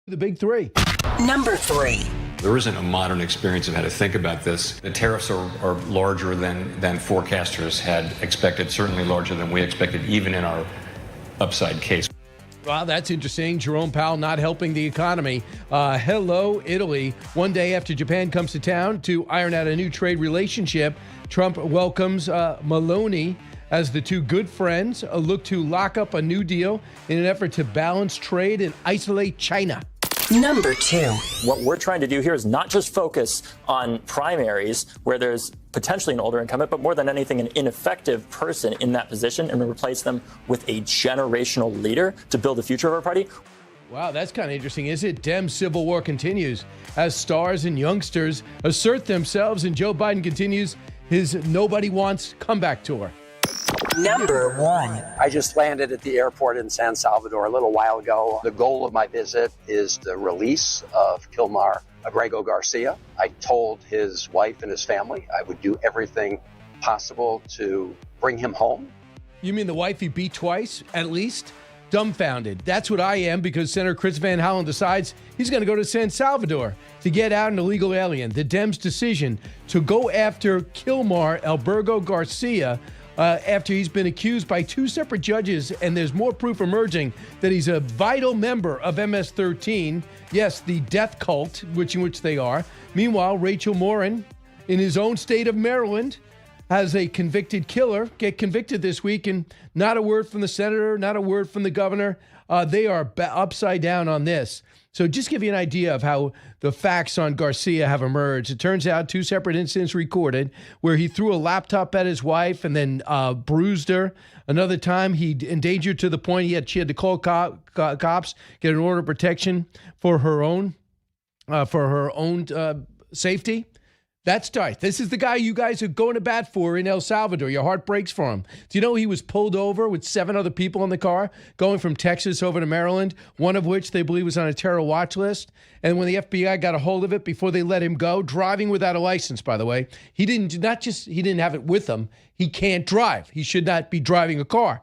The big three. Number 3. There isn't a modern experience of how to think about this. The tariffs are larger than forecasters had expected, certainly larger than we expected, even in our upside case. Well, that's interesting. Jerome Powell not helping the economy. Hello, Italy. One day after Japan comes to town to iron out a new trade relationship, Trump welcomes Meloni as the two good friends look to lock up a new deal in an effort to balance trade and isolate China. Number 2. What we're trying to do here is not just focus on primaries where there's potentially an older incumbent, but more than anything, an ineffective person in that position, and replace them with a generational leader to build the future of our party. Wow, that's kind of interesting, is it? Dem civil war continues as stars and youngsters assert themselves, and Joe Biden continues his nobody wants comeback tour. Number 1. I just landed at the airport in San Salvador a little while ago. The goal of my visit is the release of Kilmeade Garcia. I told his wife and his family I would do everything possible to bring him home. You mean the wife he beat twice, at least? Dumbfounded. That's what I am, because Senator Chris Van Hollen decides he's going to go to San Salvador to get out an illegal alien. The Dems' decision to go after Kilmeade Garcia after he's been accused by two separate judges, and there's more proof emerging that he's a vital member of MS-13. Yes, the death cult, in which they are. Meanwhile, Rachel Morin, in his own state of Maryland, has a convicted killer get convicted this week, and not a word from the senator, not a word from the governor. They are upside down on this. So just give you an idea of how the facts on Garcia have emerged. It turns out two separate incidents recorded where he threw a laptop at his wife and then bruised her. Another time he endangered to the point she had to call cops, get an order of protection for her own safety. That's right. This is the guy you guys are going to bat for in El Salvador. Your heart breaks for him. Do you know he was pulled over with 7 other people in the car going from Texas over to Maryland, one of which they believe was on a terror watch list? And when the FBI got a hold of it before they let him go, driving without a license, by the way, he didn't have it with him. He can't drive. He should not be driving a car.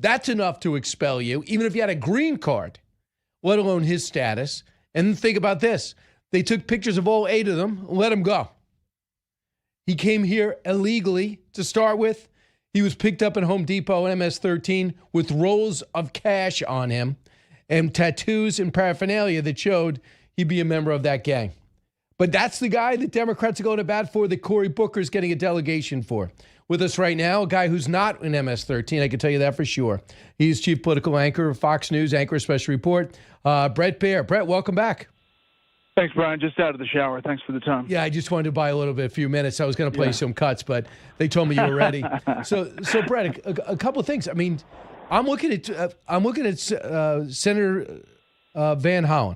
That's enough to expel you, even if you had a green card, let alone his status. And think about this. They took pictures of all 8 of them and let him go. He came here illegally to start with. He was picked up at Home Depot in MS-13 with rolls of cash on him and tattoos and paraphernalia that showed he'd be a member of that gang. But that's the guy that Democrats are going to bat for, that Cory Booker's getting a delegation for. With us right now, a guy who's not in MS-13, I can tell you that for sure. He's chief political anchor of Fox News, anchor of Special Report, Bret Baier. Bret, welcome back. Thanks, Brian. Just out of the shower. Thanks for the time. Yeah, I just wanted to buy a few minutes. I was going to play some cuts, but they told me you were ready. So Bret, a couple of things. I mean, I'm looking at Senator Van Hollen,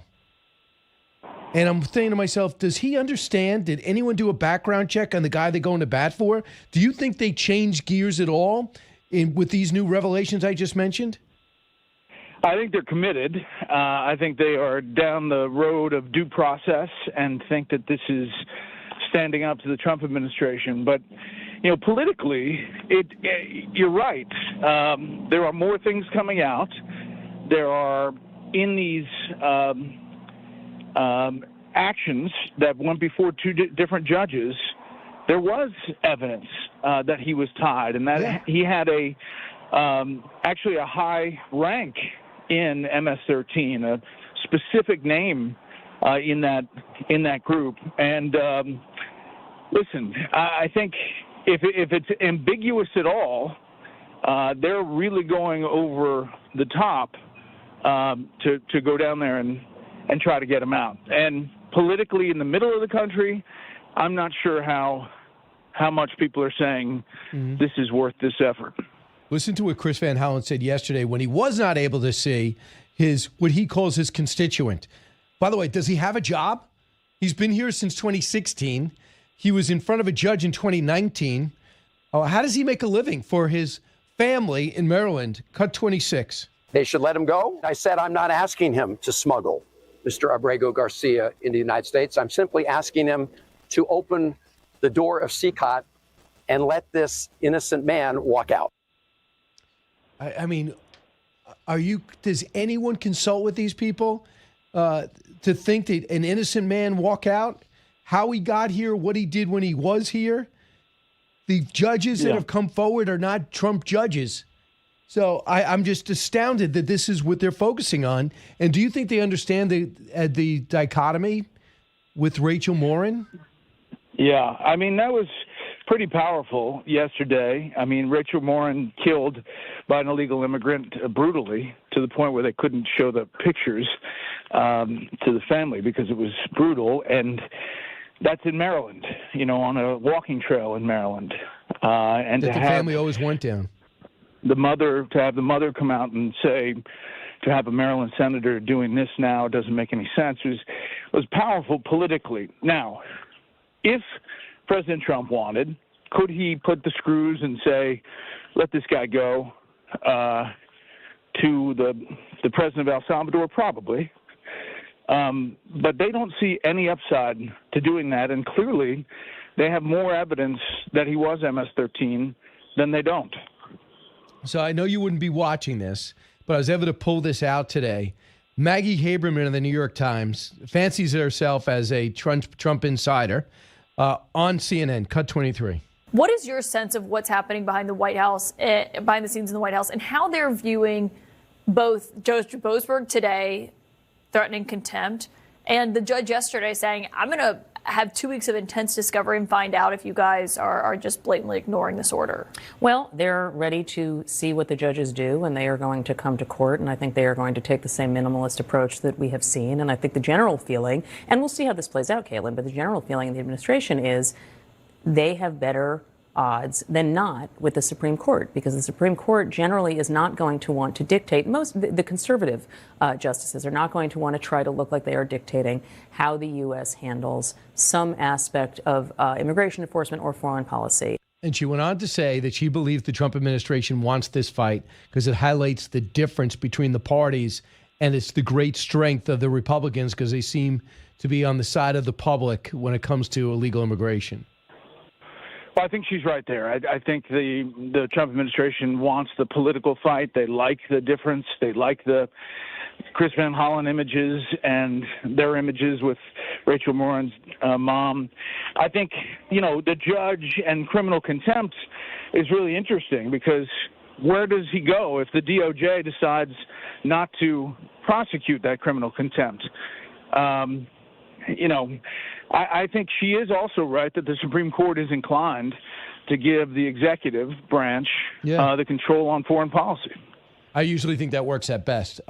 and I'm thinking to myself, does he understand? Did anyone do a background check on the guy they're going to bat for? Do you think they changed gears at all with these new revelations I just mentioned? I think they're committed. I think they are down the road of due process and think that this is standing up to the Trump administration. But, politically, you're right. There are more things coming out. There are, in these actions that went before 2 different judges, there was evidence that he was tied and that he had actually a high rank in MS-13, a specific name in that group. And listen, I think if it's ambiguous at all, they're really going over the top to go down there and try to get him out. And politically, in the middle of the country, I'm not sure how much people are saying this is worth this effort. Listen to what Chris Van Hollen said yesterday when he was not able to see what he calls his constituent. By the way, does he have a job? He's been here since 2016. He was in front of a judge in 2019. How does he make a living for his family in Maryland? Cut 26. They should let him go. I said I'm not asking him to smuggle Mr. Abrego Garcia into the United States. I'm simply asking him to open the door of CCOT and let this innocent man walk out. I mean, does anyone consult with these people? to think that an innocent man walk out, how he got here, what he did when he was here. The judges that have come forward are not Trump judges. So I'm just astounded that this is what they're focusing on. And do you think they understand the dichotomy with Rachel Morin? Yeah, I mean, that was pretty powerful yesterday. I mean, Rachel Morin killed by an illegal immigrant brutally, to the point where they couldn't show the pictures to the family because it was brutal. And that's in Maryland, on a walking trail in Maryland. And that the family always went down. To have the mother come out and say, to have a Maryland senator doing this now doesn't make any sense. It was powerful politically. Now, if President Trump wanted, could he put the screws and say, let this guy go to the president of El Salvador? Probably. But they don't see any upside to doing that, and clearly they have more evidence that he was MS-13 than they don't. So I know you wouldn't be watching this, but I was able to pull this out today. Maggie Haberman of the New York Times fancies herself as a Trump insider on CNN, Cut 23. What is your sense of what's happening behind the White House, behind the scenes in the White House, and how they're viewing both Judge Boasberg today threatening contempt and the judge yesterday saying, I'm going to have 2 weeks of intense discovery and find out if you guys are just blatantly ignoring this order? Well, they're ready to see what the judges do, and they are going to come to court, and I think they are going to take the same minimalist approach that we have seen. And I think the general feeling, and we'll see how this plays out, Caitlin, but the general feeling in the administration is they have better odds than not with the Supreme Court, because the Supreme Court generally is not going to want to dictate. The conservative justices are not going to want to try to look like they are dictating how the U.S. handles some aspect of immigration enforcement or foreign policy. And she went on to say that she believes the Trump administration wants this fight because it highlights the difference between the parties, and it's the great strength of the Republicans because they seem to be on the side of the public when it comes to illegal immigration. Well, I think she's right there. I think the Trump administration wants the political fight. They like the difference. They like the Chris Van Hollen images and their images with Rachel Morin's mom. I think, the judge and criminal contempt is really interesting because where does he go if the DOJ decides not to prosecute that criminal contempt? I think she is also right that the Supreme Court is inclined to give the executive branch the control on foreign policy. I usually think that works at best.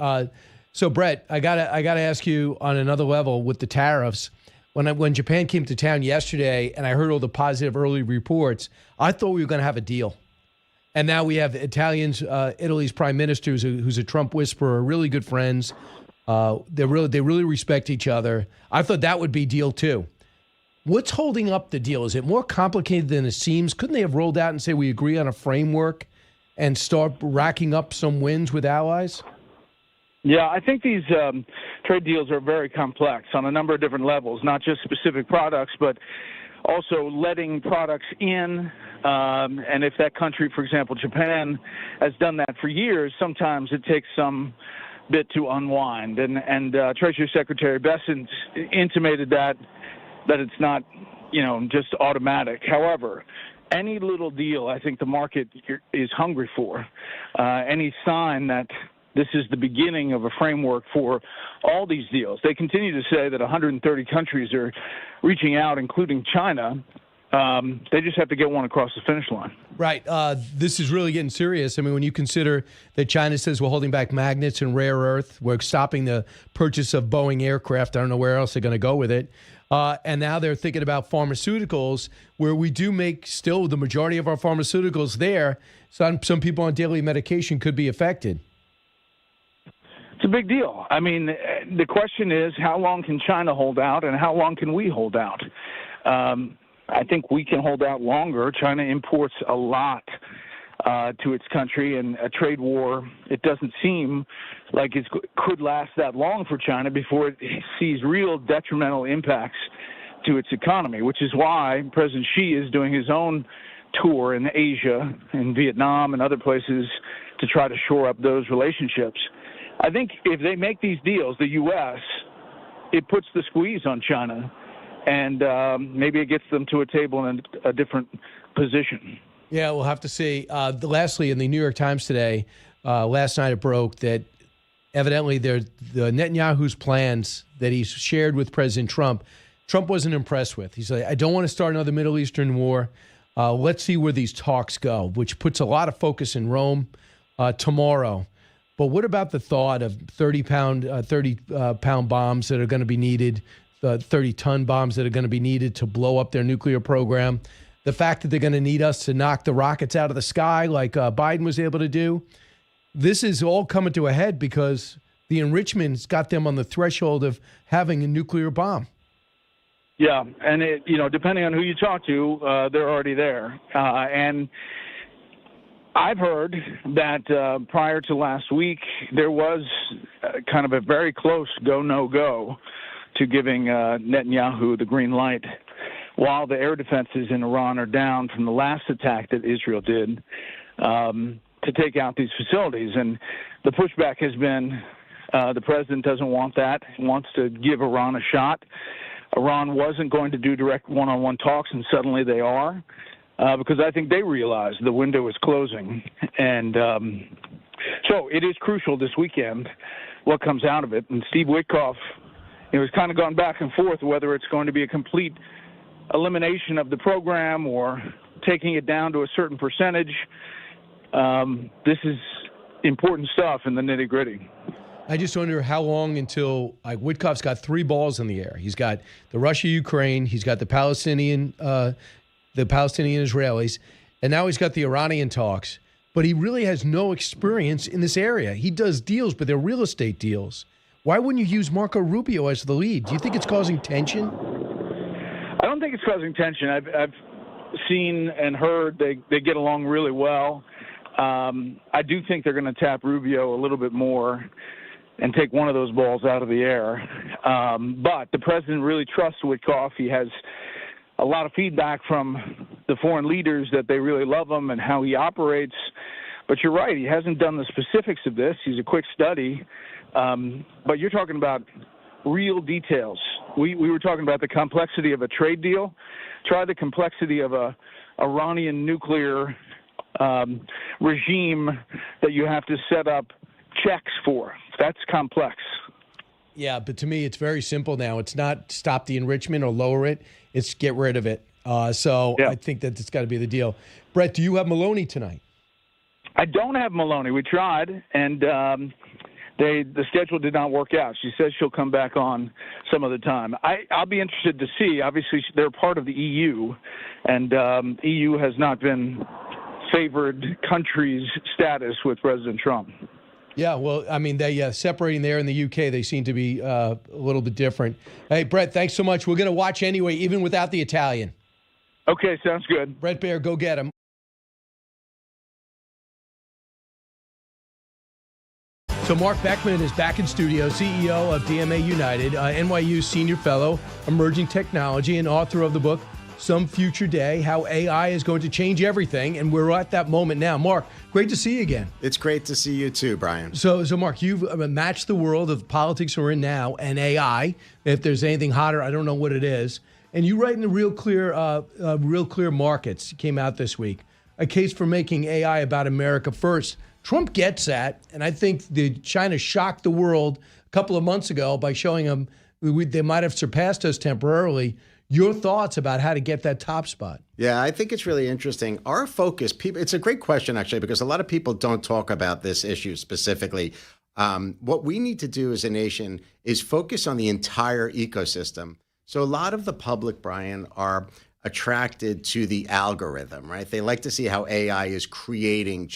So, Bret, I gotta ask you on another level with the tariffs. When Japan came to town yesterday and I heard all the positive early reports, I thought we were going to have a deal. And now we have Italy's prime minister, who's a Trump whisperer, really good friends. They really respect each other. I thought that would be deal too. What's holding up the deal? Is it more complicated than it seems? Couldn't they have rolled out and say we agree on a framework and start racking up some wins with allies? Yeah, I think these trade deals are very complex on a number of different levels, not just specific products, but also letting products in. And if that country, for example, Japan, has done that for years, sometimes it takes some bit to unwind. And Treasury Secretary Bessent intimated that it's not, just automatic. However, any little deal I think the market is hungry for, any sign that this is the beginning of a framework for all these deals. They continue to say that 130 countries are reaching out, including China. They just have to get one across the finish line. Right. This is really getting serious. I mean, when you consider that China says we're holding back magnets and rare earth, we're stopping the purchase of Boeing aircraft. I don't know where else they're going to go with it. And now they're thinking about pharmaceuticals, where we do make still the majority of our pharmaceuticals there. Some people on daily medication could be affected. It's a big deal. I mean, the question is, how long can China hold out and how long can we hold out? I think we can hold out longer. China imports a lot to its country, and a trade war, it doesn't seem like it could last that long for China before it sees real detrimental impacts to its economy, which is why President Xi is doing his own tour in Asia, in Vietnam and other places to try to shore up those relationships. I think if they make these deals, the U.S., it puts the squeeze on China, and maybe it gets them to a table in a different position. Yeah, we'll have to see. Lastly, in the New York Times today, last night it broke that evidently the Netanyahu's plans that he shared with President Trump wasn't impressed with. He said, I don't want to start another Middle Eastern war. Let's see where these talks go, which puts a lot of focus in Rome tomorrow. But what about the thought of 30-pound bombs that are going to be needed, 30-ton bombs that are going to be needed to blow up their nuclear program? The fact that they're going to need us to knock the rockets out of the sky like Biden was able to do. This is all coming to a head because the enrichment's got them on the threshold of having a nuclear bomb. Yeah, and depending on who you talk to, they're already there. And I've heard that prior to last week, there was kind of a very close go, no go to giving Netanyahu the green light while the air defenses in Iran are down from the last attack that Israel did to take out these facilities. And the pushback has been the president doesn't want that. He wants to give Iran a shot. Iran wasn't going to do direct one-on-one talks, and suddenly they are, because I think they realize the window is closing. And so it is crucial this weekend what comes out of it. And Steve Witkoff, has kind of gone back and forth whether it's going to be a complete elimination of the program or taking it down to a certain percentage. This is important stuff in the nitty-gritty. I just wonder how long until Witkoff's got three balls in the air. He's got the Russia-Ukraine, he's got the Palestinian Israelis, and now he's got the Iranian talks. But he really has no experience in this area. He does deals, but they're real estate deals. Why wouldn't you use Marco Rubio as the lead? Do you think it's causing tension? I don't think it's causing tension. I've seen and heard they get along really well. I do think they're going to tap Rubio a little bit more and take one of those balls out of the air. But the president really trusts Witkoff. He has a lot of feedback from the foreign leaders that they really love him and how he operates. But you're right, he hasn't done the specifics of this. He's a quick study. But you're talking about real details. We were talking about the complexity of a trade deal. Try the complexity of a Iranian nuclear regime that you have to set up checks for. That's complex. Yeah, but to me, it's very simple now. It's not stop the enrichment or lower it. It's get rid of it. So I think that it's got to be the deal. Bret, do you have Maloney tonight? I don't have Maloney. We tried, and the schedule did not work out. She says she'll come back on some other time. I'll be interested to see. Obviously, they're part of the EU, and EU has not been favored country's status with President Trump. Yeah, well, I mean, they separating there in the UK, they seem to be a little bit different. Hey, Bret, thanks so much. We're going to watch anyway, even without the Italian. Okay, sounds good. Bret Baier, go get him. So Marc Beckman is back in studio, CEO of DMA United, NYU Senior Fellow, Emerging Technology, and author of the book, Some Future Day, How AI is Going to Change Everything. And we're at that moment now. Marc, great to see you again. It's great to see you too, Brian. So Marc, you've matched the world of politics we're in now and AI. If there's anything hotter, I don't know what it is. And you write in the Real Clear Markets, came out this week, a case for making AI about America first. Trump gets that, and I think China shocked the world a couple of months ago by showing them they might have surpassed us temporarily. Your thoughts about how to get that top spot? Yeah, I think it's really interesting. Our focus, it's a great question, actually, because a lot of people don't talk about this issue specifically. What we need to do as a nation is focus on the entire ecosystem. So a lot of the public, Brian, are attracted to the algorithm, right? They like to see how AI is creating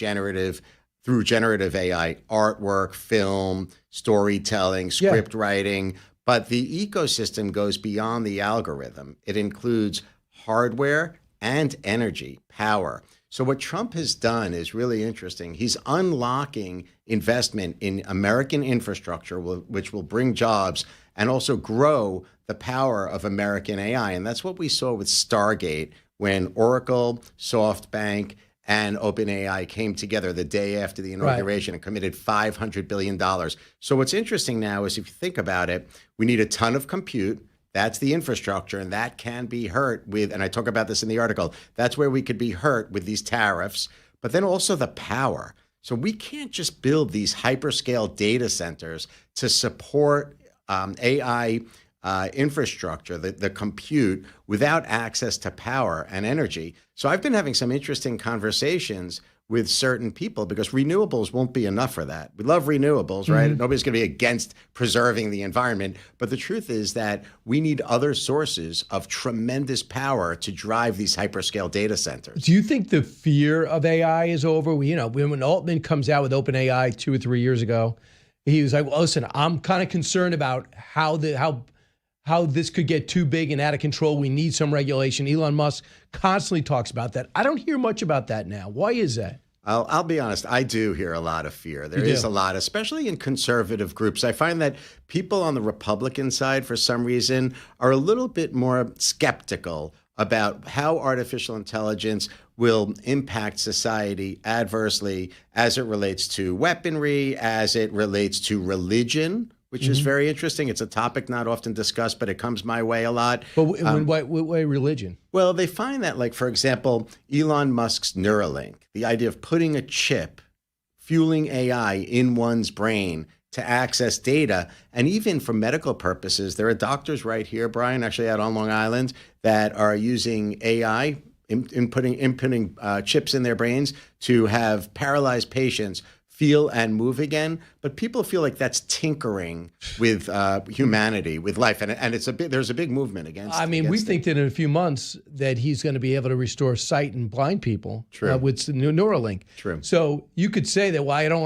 through generative AI, artwork, film, storytelling, script writing. But the ecosystem goes beyond the algorithm. It includes hardware and energy, power. So what Trump has done is really interesting. He's unlocking investment in American infrastructure, which will bring jobs and also grow the power of American AI. And that's what we saw with Stargate when Oracle, SoftBank, and OpenAI came together the day after the inauguration and committed $500 billion. So what's interesting now is if you think about it, we need a ton of compute. That's the infrastructure, and that can be hurt with, and I talk about this in the article, that's where we could be hurt with these tariffs, but then also the power. So we can't just build these hyperscale data centers to support AI infrastructure, the compute, without access to power and energy. So I've been having some interesting conversations with certain people because renewables won't be enough for that. We love renewables, right? Nobody's going to be against preserving the environment. But the truth is that we need other sources of tremendous power to drive these hyperscale data centers. Do you think the fear of AI is over? When Altman comes out with OpenAI 2 or 3 years ago, he was like, well, listen, I'm kind of concerned about how this could get too big and out of control. We need some regulation. Elon Musk constantly talks about that. I don't hear much about that now. Why is that? I'll be honest. I do hear a lot of fear. There is a lot, especially in conservative groups. I find that people on the Republican side, for some reason, are a little bit more skeptical about how artificial intelligence will impact society adversely as it relates to weaponry, as it relates to religion, which is very interesting. It's a topic not often discussed, but it comes my way a lot. But in what way religion? Well, they find that, like, for example, Elon Musk's Neuralink, the idea of putting a chip, fueling AI in one's brain to access data, and even for medical purposes, there are doctors right here, Brian, actually out on Long Island, that are using AI, inputting chips in their brains to have paralyzed patients feel and move again, but people feel like that's tinkering with humanity, with life, and there's a big movement against. I mean, we think that in a few months that he's going to be able to restore sight in blind people with Neuralink. True. So you could say that, well, I don't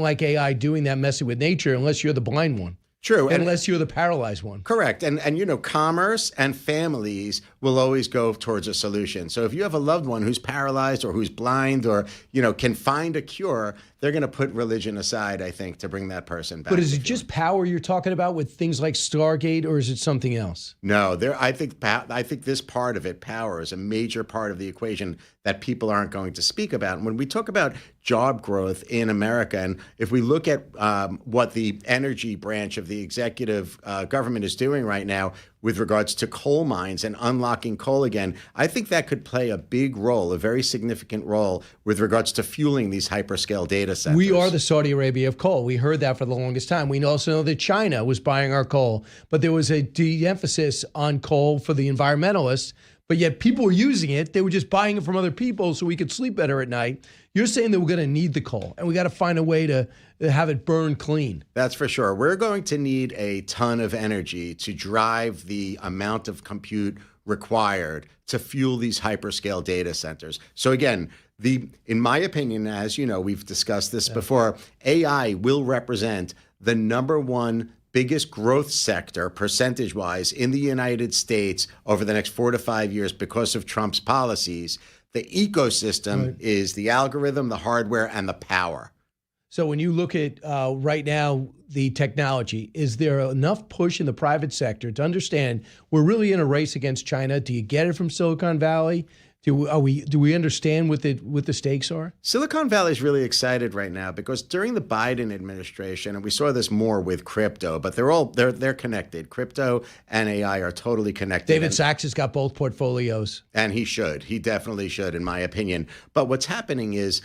like AI doing that, messing with nature, unless you're the blind one. True. Unless you're the paralyzed one. Correct. And commerce and families will always go towards a solution. So if you have a loved one who's paralyzed or who's blind or, can find a cure, they're going to put religion aside, I think, to bring that person back. But is it just power you're talking about with things like Stargate, or is it something else? No, I think this part of it, power, is a major part of the equation that people aren't going to speak about. And when we talk about job growth in America, and if we look at what the energy branch of the executive government is doing right now with regards to coal mines and unlocking coal again, I think that could play a big role, a very significant role with regards to fueling these hyperscale data centers. We are the Saudi Arabia of coal. We heard that for the longest time. We also know that China was buying our coal, but there was a de-emphasis on coal for the environmentalists, but yet people were using it. They were just buying it from other people so we could sleep better at night. You're saying that we're going to need the coal, and we got to find a way to have it burn clean. That's for sure. We're going to need a ton of energy to drive the amount of compute required to fuel these hyperscale data centers. So again, in my opinion, as you know, we've discussed this before, AI will represent the number one biggest growth sector percentage-wise in the United States over the next 4 to 5 years because of Trump's policies. The ecosystem is the algorithm, the hardware, and the power. So when you look at right now, the technology, is there enough push in the private sector to understand we're really in a race against China? Do you get it from Silicon Valley? Do we understand what the stakes are? Silicon Valley is really excited right now because during the Biden administration, and we saw this more with crypto, but they're connected. Crypto and AI are totally connected. David Sachs has got both portfolios. And he should. He definitely should, in my opinion. But what's happening is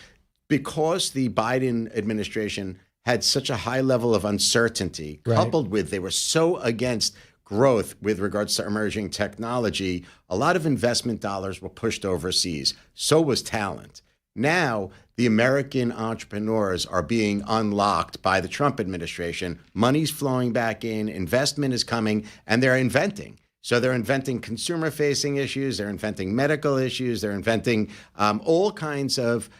because the Biden administration had such a high level of uncertainty, coupled with they were so against growth with regards to emerging technology, a lot of investment dollars were pushed overseas. So was talent. Now, the American entrepreneurs are being unlocked by the Trump administration. Money's flowing back in, investment is coming, and they're inventing. So they're inventing consumer-facing issues, they're inventing medical issues, they're inventing all kinds of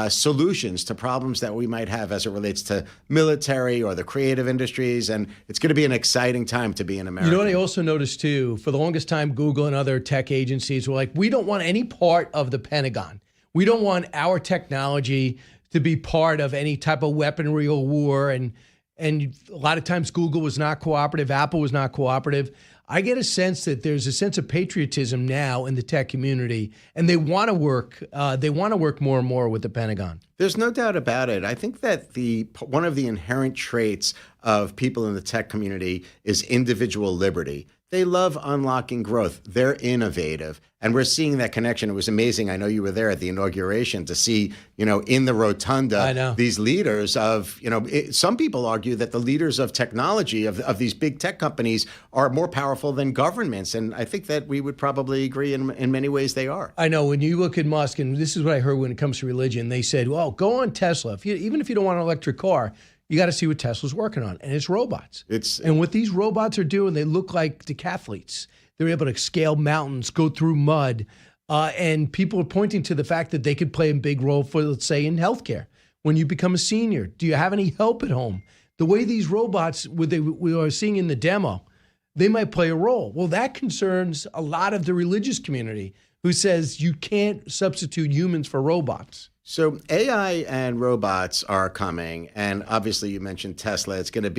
solutions to problems that we might have as it relates to military or the creative industries. And it's going to be an exciting time to be in America. You know what I also noticed too? For the longest time, Google and other tech agencies were like, we don't want any part of the Pentagon. We don't want our technology to be part of any type of weaponry or war. And a lot of times Google was not cooperative. Apple was not cooperative. I get a sense that there's a sense of patriotism now in the tech community, and they want to work. They want to work more and more with the Pentagon. There's no doubt about it. I think that one of the inherent traits of people in the tech community is individual liberty. They love unlocking growth. They're innovative. And we're seeing that connection. It was amazing. I know you were there at the inauguration to see, in the rotunda, these leaders of, some people argue that the leaders of technology, of these big tech companies, are more powerful than governments. And I think that we would probably agree in many ways they are. I know. When you look at Musk, and this is what I heard when it comes to religion, they said, well, go on Tesla. Even if you don't want an electric car, you got to see what Tesla's working on, and it's robots. And what these robots are doing, they look like decathletes. They're able to scale mountains, go through mud, and people are pointing to the fact that they could play a big role for, let's say, in healthcare. When you become a senior, do you have any help at home? The way these robots, we are seeing in the demo, they might play a role. Well, that concerns a lot of the religious community who says you can't substitute humans for robots. So AI and robots are coming, and obviously you mentioned Tesla. It's going to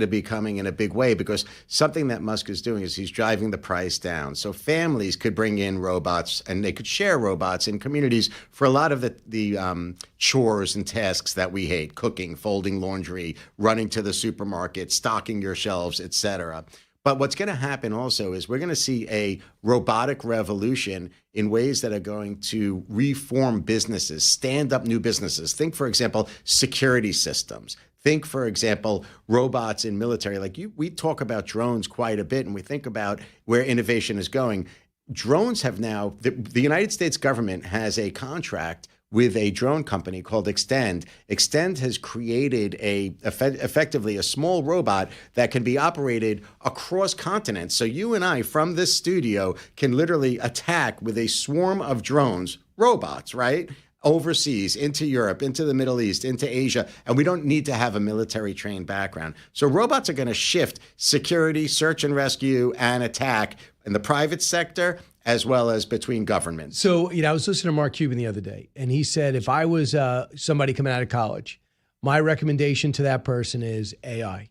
be coming in a big way, because something that Musk is doing is he's driving the price down. So families could bring in robots, and they could share robots in communities for a lot of the chores and tasks that we hate: cooking, folding laundry, running to the supermarket, stocking your shelves, etc. But what's going to happen also is we're going to see a robotic revolution in ways that are going to reform businesses, stand up new businesses. Think, for example, security systems. Think, for example, robots in military. We talk about drones quite a bit, and we think about where innovation is going. Drones have now, the United States government has a contract with a drone company called Extend. Extend has created effectively a small robot that can be operated across continents. So you and I from this studio can literally attack with a swarm of drones, robots, right? Overseas, into Europe, into the Middle East, into Asia, and we don't need to have a military trained background. So robots are going to shift security, search and rescue, and attack in the private sector, as well as between governments. So, I was listening to Mark Cuban the other day, and he said, if I was somebody coming out of college, my recommendation to that person is AI.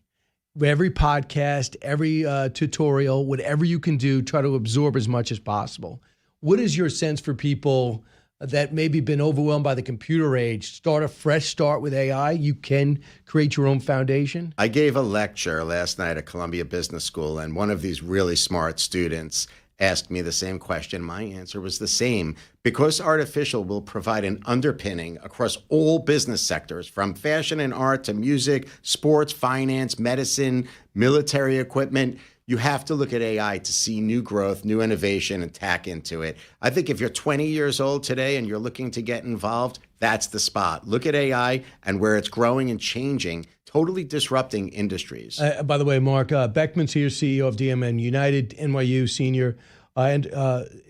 Every podcast, every tutorial, whatever you can do, try to absorb as much as possible. What is your sense for people that maybe been overwhelmed by the computer age? Start a fresh start with AI. You can create your own foundation. I gave a lecture last night at Columbia Business School, and one of these really smart students asked me the same question. My answer was the same. Because artificial will provide an underpinning across all business sectors, from fashion and art to music, sports, finance, medicine, military equipment, you have to look at AI to see new growth, new innovation, and tack into it. I think if you're 20 years old today and you're looking to get involved, that's the spot. Look at AI and where it's growing and changing, totally disrupting industries. By the way, Marc, Beckman's here, CEO of DMN United, NYU senior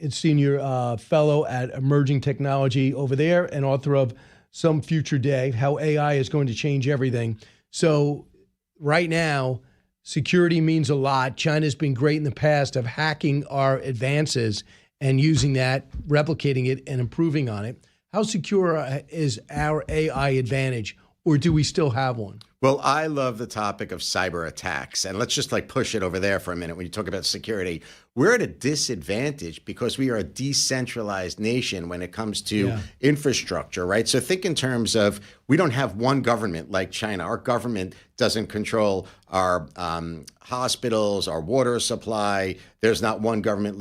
senior fellow at emerging technology over there, and author of Some Future Day, How AI is Going to Change Everything. So right now, security means a lot. China's been great in the past of hacking our advances and using that, replicating it, and improving on it. How secure is our AI advantage, or do we still have one? Well, I love the topic of cyber attacks. And let's just push it over there for a minute when you talk about security. We're at a disadvantage because we are a decentralized nation when it comes to infrastructure, right? So think in terms of, we don't have one government like China. Our government doesn't control our hospitals, our water supply. There's not one government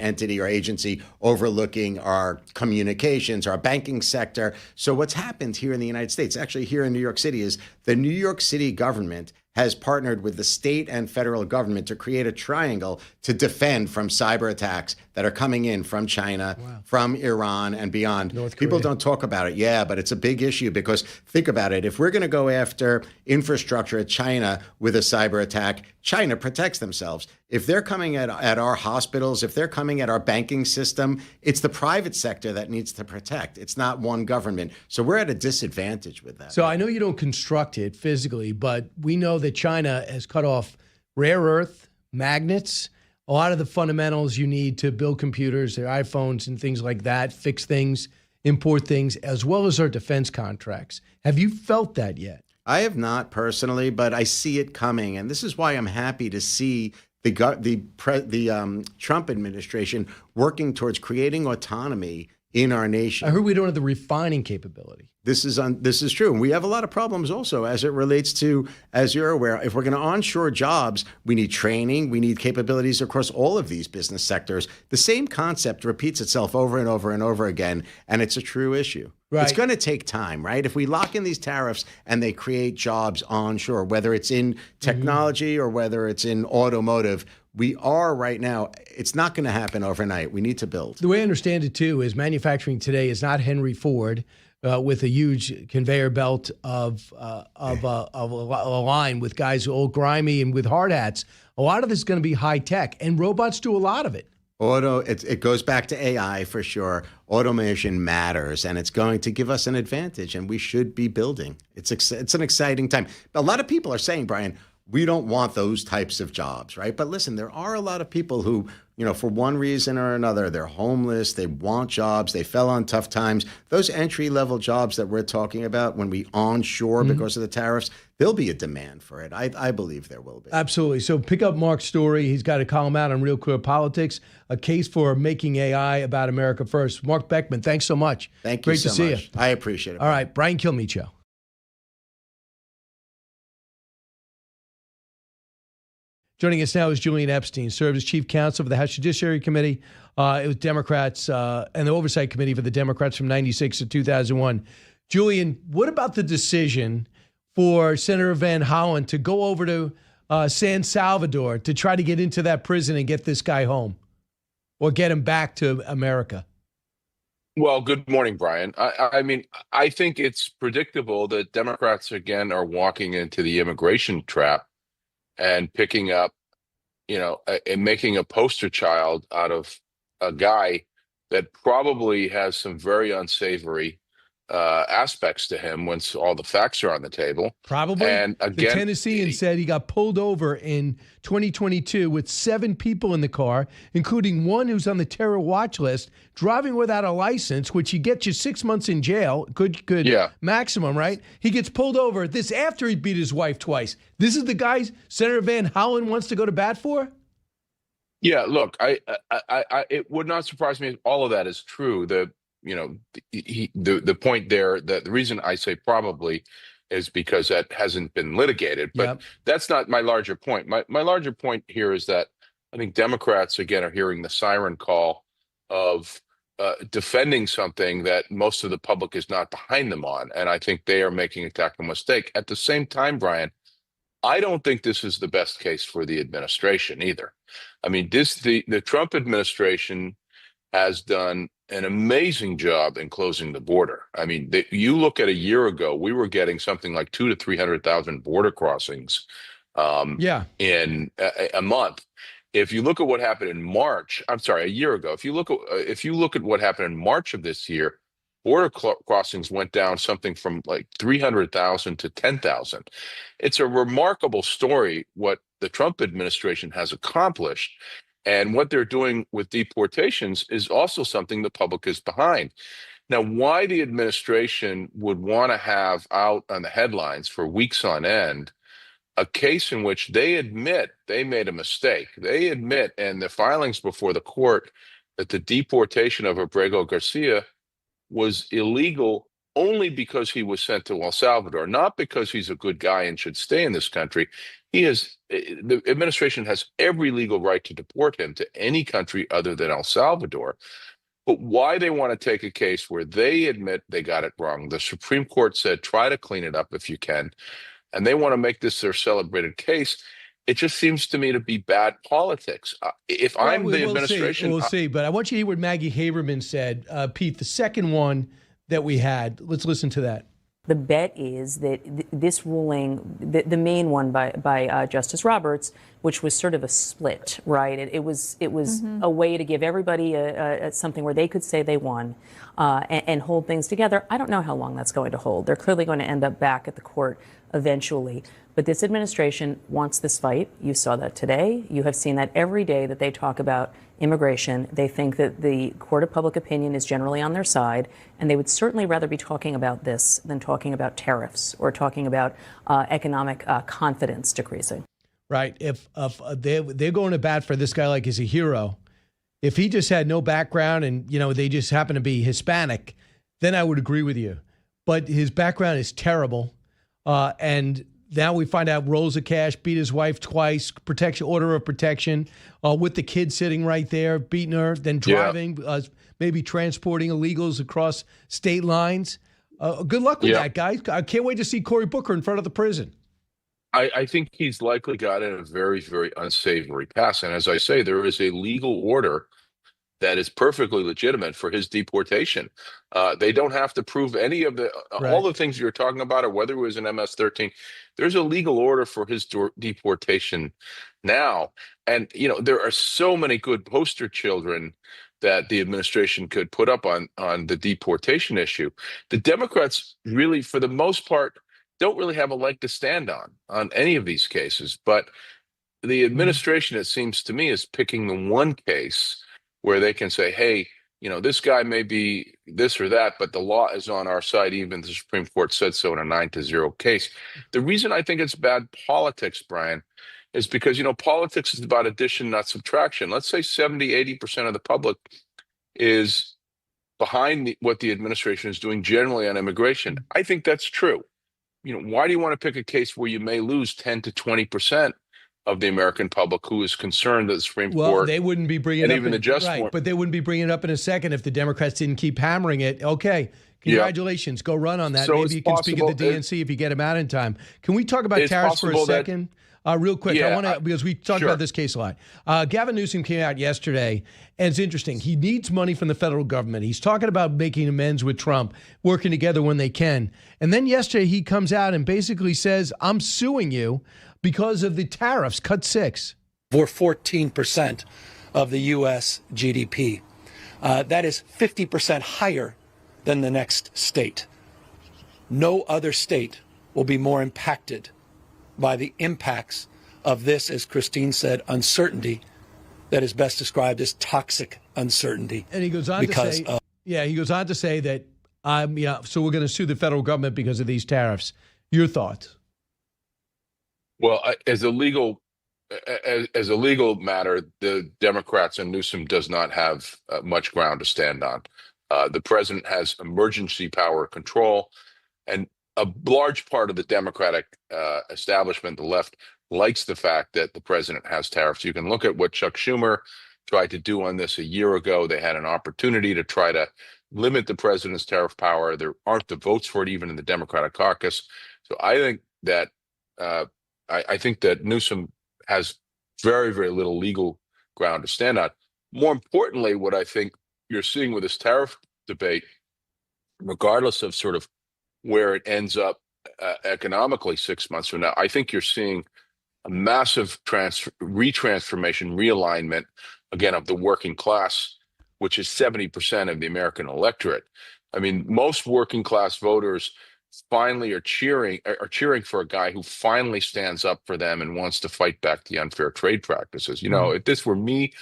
entity or agency overlooking our communications, our banking sector. So what's happened here in the United States, actually here in New York City, is the New York City government has partnered with the state and federal government to create a triangle to defend from cyber attacks that are coming in from China, from Iran, and beyond. People don't talk about it, but it's a big issue, because think about it. If we're going to go after infrastructure at China with a cyber attack, China protects themselves. If they're coming at our hospitals, if they're coming at our banking system, it's the private sector that needs to protect. It's not one government. So we're at a disadvantage with that. So I know you don't construct it physically, but we know that China has cut off rare earth, magnets, a lot of the fundamentals you need to build computers, their iPhones and things like that, fix things, import things, as well as our defense contracts. Have you felt that yet? I have not personally, but I see it coming. And this is why I'm happy to see the the Trump administration working towards creating autonomy in our nation. I heard we don't have the refining capability. This is true. And we have a lot of problems also as it relates to, as you're aware, if we're going to onshore jobs, we need training, we need capabilities across all of these business sectors. The same concept repeats itself over and over and over again, and it's a true issue. Right. It's going to take time, right? If we lock in these tariffs and they create jobs onshore, whether it's in technology or whether it's in automotive, we are right now, it's not going to happen overnight. We need to build. The way I understand it, too, is manufacturing today is not Henry Ford with a huge conveyor belt of a line with guys who are all grimy and with hard hats. A lot of this is going to be high tech, and robots do a lot of it. It goes back to AI for sure. Automation matters, and it's going to give us an advantage, and we should be building. It's an exciting time. A lot of people are saying, Brian, we don't want those types of jobs, right? But listen, there are a lot of people who, for one reason or another, they're homeless, they want jobs, they fell on tough times. Those entry-level jobs that we're talking about when we onshore because of the tariffs, there'll be a demand for it. I believe there will be. Absolutely. So pick up Marc's story. He's got a column out on Real Clear Politics, a case for making AI about America first. Marc Beckman, thanks so much. Thank you so much. Great to see you. I appreciate it. All right, Brian Kilmeade Show. Joining us now is Julian Epstein, served as chief counsel for the House Judiciary Committee. It was Democrats and the Oversight Committee for the Democrats from 96 to 2001. Julian, what about the decision for Senator Van Hollen to go over to San Salvador to try to get into that prison and get this guy home or get him back to America? Well, good morning, Brian. I mean, I think it's predictable that Democrats, again, are walking into the immigration trap and picking up, and making a poster child out of a guy that probably has some very unsavory aspects to him once all the facts are on the table. Probably. And again, the Tennessean said he got pulled over in 2022 with 7 people in the car, including one who's on the terror watch list, driving without a license, which he gets you 6 months in jail. Good maximum, right? He gets pulled over. This after he beat his wife twice. This is the guy Senator Van Hollen wants to go to bat for? Yeah, look, it would not surprise me if all of that is true. The point there, that the reason I say probably is because that hasn't been litigated, but that's not my larger point. My larger point here is that I think Democrats, again, are hearing the siren call of defending something that most of the public is not behind them on. And I think they are making a tactical mistake. At the same time, Brian, I don't think this is the best case for the administration either. I mean, the Trump administration has done an amazing job in closing the border. I mean, you look at a year ago, we were getting something like 200,000 to 300,000 border crossings in a month. If you look at what happened in March, a year ago, if you look at what happened in March of this year, border crossings went down something from like 300,000 to 10,000. It's a remarkable story what the Trump administration has accomplished. And what they're doing with deportations is also something the public is behind. Now, why the administration would want to have out on the headlines for weeks on end a case in which they admit they made a mistake. They admit in the filings before the court that the deportation of Abrego Garcia was illegal only because he was sent to El Salvador, not because he's a good guy and should stay in this country. The administration has every legal right to deport him to any country other than El Salvador. But why they want to take a case where they admit they got it wrong? The Supreme Court said, try to clean it up if you can. And they want to make this their celebrated case. It just seems to me to be bad politics. If I'm the administration... We'll see. But I want you to hear what Maggie Haberman said. Pete, the second one that we had, let's listen to that. The bet is that this ruling, the main one by Justice Roberts, which was sort of a split, right? It was a way to give everybody something where they could say they won and hold things together. I don't know how long that's going to hold. They're clearly going to end up back at the court eventually. But this administration wants this fight. You saw that today. You have seen that every day that they talk about immigration. They think that the court of public opinion is generally on their side, and they would certainly rather be talking about this than talking about tariffs or talking about economic confidence decreasing. right? If they're going to bat for this guy like he's a hero, if he just had no background and, they just happen to be Hispanic, then I would agree with you. But his background is terrible. And now we find out rolls of cash, beat his wife twice, order of protection, with the kid sitting right there, beating her, then driving, maybe transporting illegals across state lines. Good luck with that, guys. I can't wait to see Cory Booker in front of the prison. I think he's likely got in a very, very unsavory past. And as I say, there is a legal order that is perfectly legitimate for his deportation. They don't have to prove any of all the things you're talking about, or whether it was an MS-13. There's a legal order for his deportation now. And, there are so many good poster children that the administration could put up on the deportation issue. The Democrats really, for the most part, don't really have a leg to stand on any of these cases. But the administration, it seems to me, is picking the one case where they can say, hey, this guy may be this or that, but the law is on our side. Even the Supreme Court said so in a 9-0 case. The reason I think it's bad politics, Brian, is because, politics is about addition, not subtraction. Let's say 70-80% of the public is behind what the administration is doing generally on immigration. I think that's true. Why do you want to pick a case where you may lose 10 to 20% of the American public who is concerned that the Supreme Court? Well, they wouldn't be bringing it up. Even the Justice, but they wouldn't be bringing it up in a second if the Democrats didn't keep hammering it. Okay, congratulations. Go run on that. So maybe you can speak at the DNC if you get him out in time. Can we talk about tariffs for a second? Real quick, I want to, because we talked about this case a lot. Gavin Newsom came out yesterday, and it's interesting. He needs money from the federal government. He's talking about making amends with Trump, working together when they can. And then yesterday he comes out and basically says, I'm suing you because of the tariffs, cut 6. For 14% of the U.S. GDP. That is 50% higher than the next state. No other state will be more impacted by the impacts of this, as Christine said, uncertainty that is best described as toxic uncertainty. And he goes on to say, he goes on to say that, so we're going to sue the federal government because of these tariffs. Your thoughts? Well, as a legal matter, the Democrats and Newsom does not have much ground to stand on. The president has emergency power control, and a large part of the Democratic establishment, the left, likes the fact that the president has tariffs. You can look at what Chuck Schumer tried to do on this a year ago. They had an opportunity to try to limit the president's tariff power. There aren't the votes for it even in the Democratic caucus. So I think that I think that Newsom has very, very little legal ground to stand on. More importantly, what I think you're seeing with this tariff debate, regardless of sort of where it ends up economically 6 months from now, I think you're seeing a massive retransformation, realignment, again, of the working class, which is 70% of the American electorate. I mean, most working class voters finally are cheering for a guy who finally stands up for them and wants to fight back the unfair trade practices. If this were me,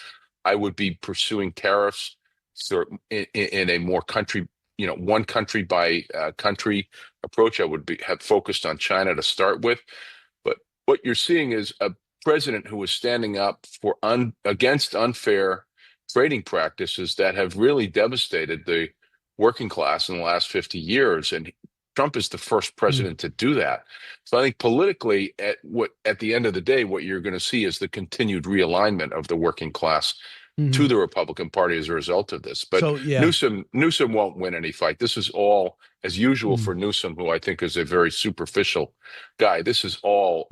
I would be pursuing tariffs in a more one country by country approach. I would have focused on China to start with. But what you're seeing is a president who is standing up for against unfair trading practices that have really devastated the working class in the last 50 years. And Trump is the first president to do that. So I think politically, at the end of the day, what you're going to see is the continued realignment of the working class to the Republican Party as a result of this. But Newsom won't win any fight. This is all, as usual for Newsom, who I think is a very superficial guy. This is all,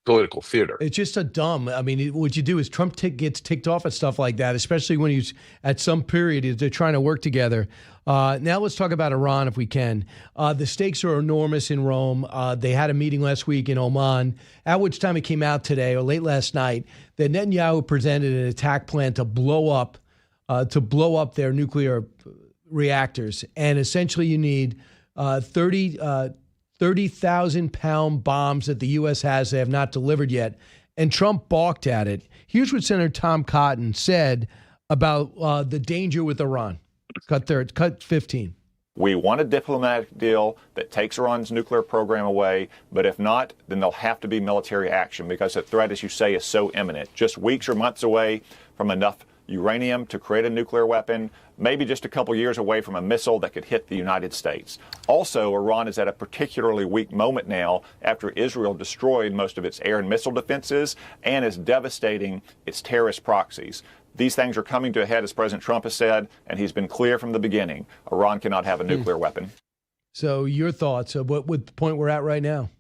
political theater. It's just a dumb. I mean, what you do is Trump gets ticked off at stuff like that, especially when he's at some period they're trying to work together. Now let's talk about Iran if we can. The stakes are enormous in Rome. They had a meeting last week in Oman, at which time it came out today or late last night that Netanyahu presented an attack plan to blow up their nuclear reactors. And essentially you need 30,000-pound bombs that the U.S. has. They have not delivered yet. And Trump balked at it. Here's what Senator Tom Cotton said about the danger with Iran. Cut 15. We want a diplomatic deal that takes Iran's nuclear program away, but if not, then there'll have to be military action because the threat, as you say, is so imminent. Just weeks or months away from enough uranium to create a nuclear weapon, maybe just a couple years away from a missile that could hit the United States. Also, Iran is at a particularly weak moment now after Israel destroyed most of its air and missile defenses and is devastating its terrorist proxies. These things are coming to a head, as President Trump has said, and he's been clear from the beginning. Iran cannot have a nuclear weapon. So your thoughts of what the point we're at right now?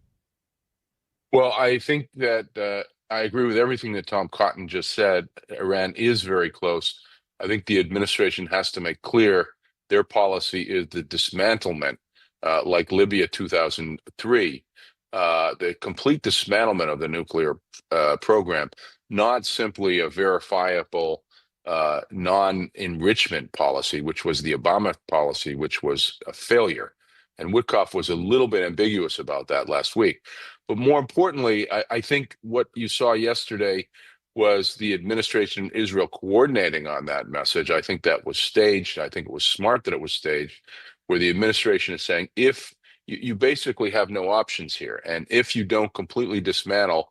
Well, I think that I agree with everything that Tom Cotton just said. Iran is very close. I think the administration has to make clear their policy is the dismantlement, like Libya 2003, the complete dismantlement of the nuclear program, not simply a verifiable non-enrichment policy, which was the Obama policy, which was a failure. And Witkoff was a little bit ambiguous about that last week. But more importantly, I think what you saw yesterday was the administration in Israel coordinating on that message. I think that was staged. I think it was smart that it was staged, where the administration is saying, if you basically have no options here, and if you don't completely dismantle,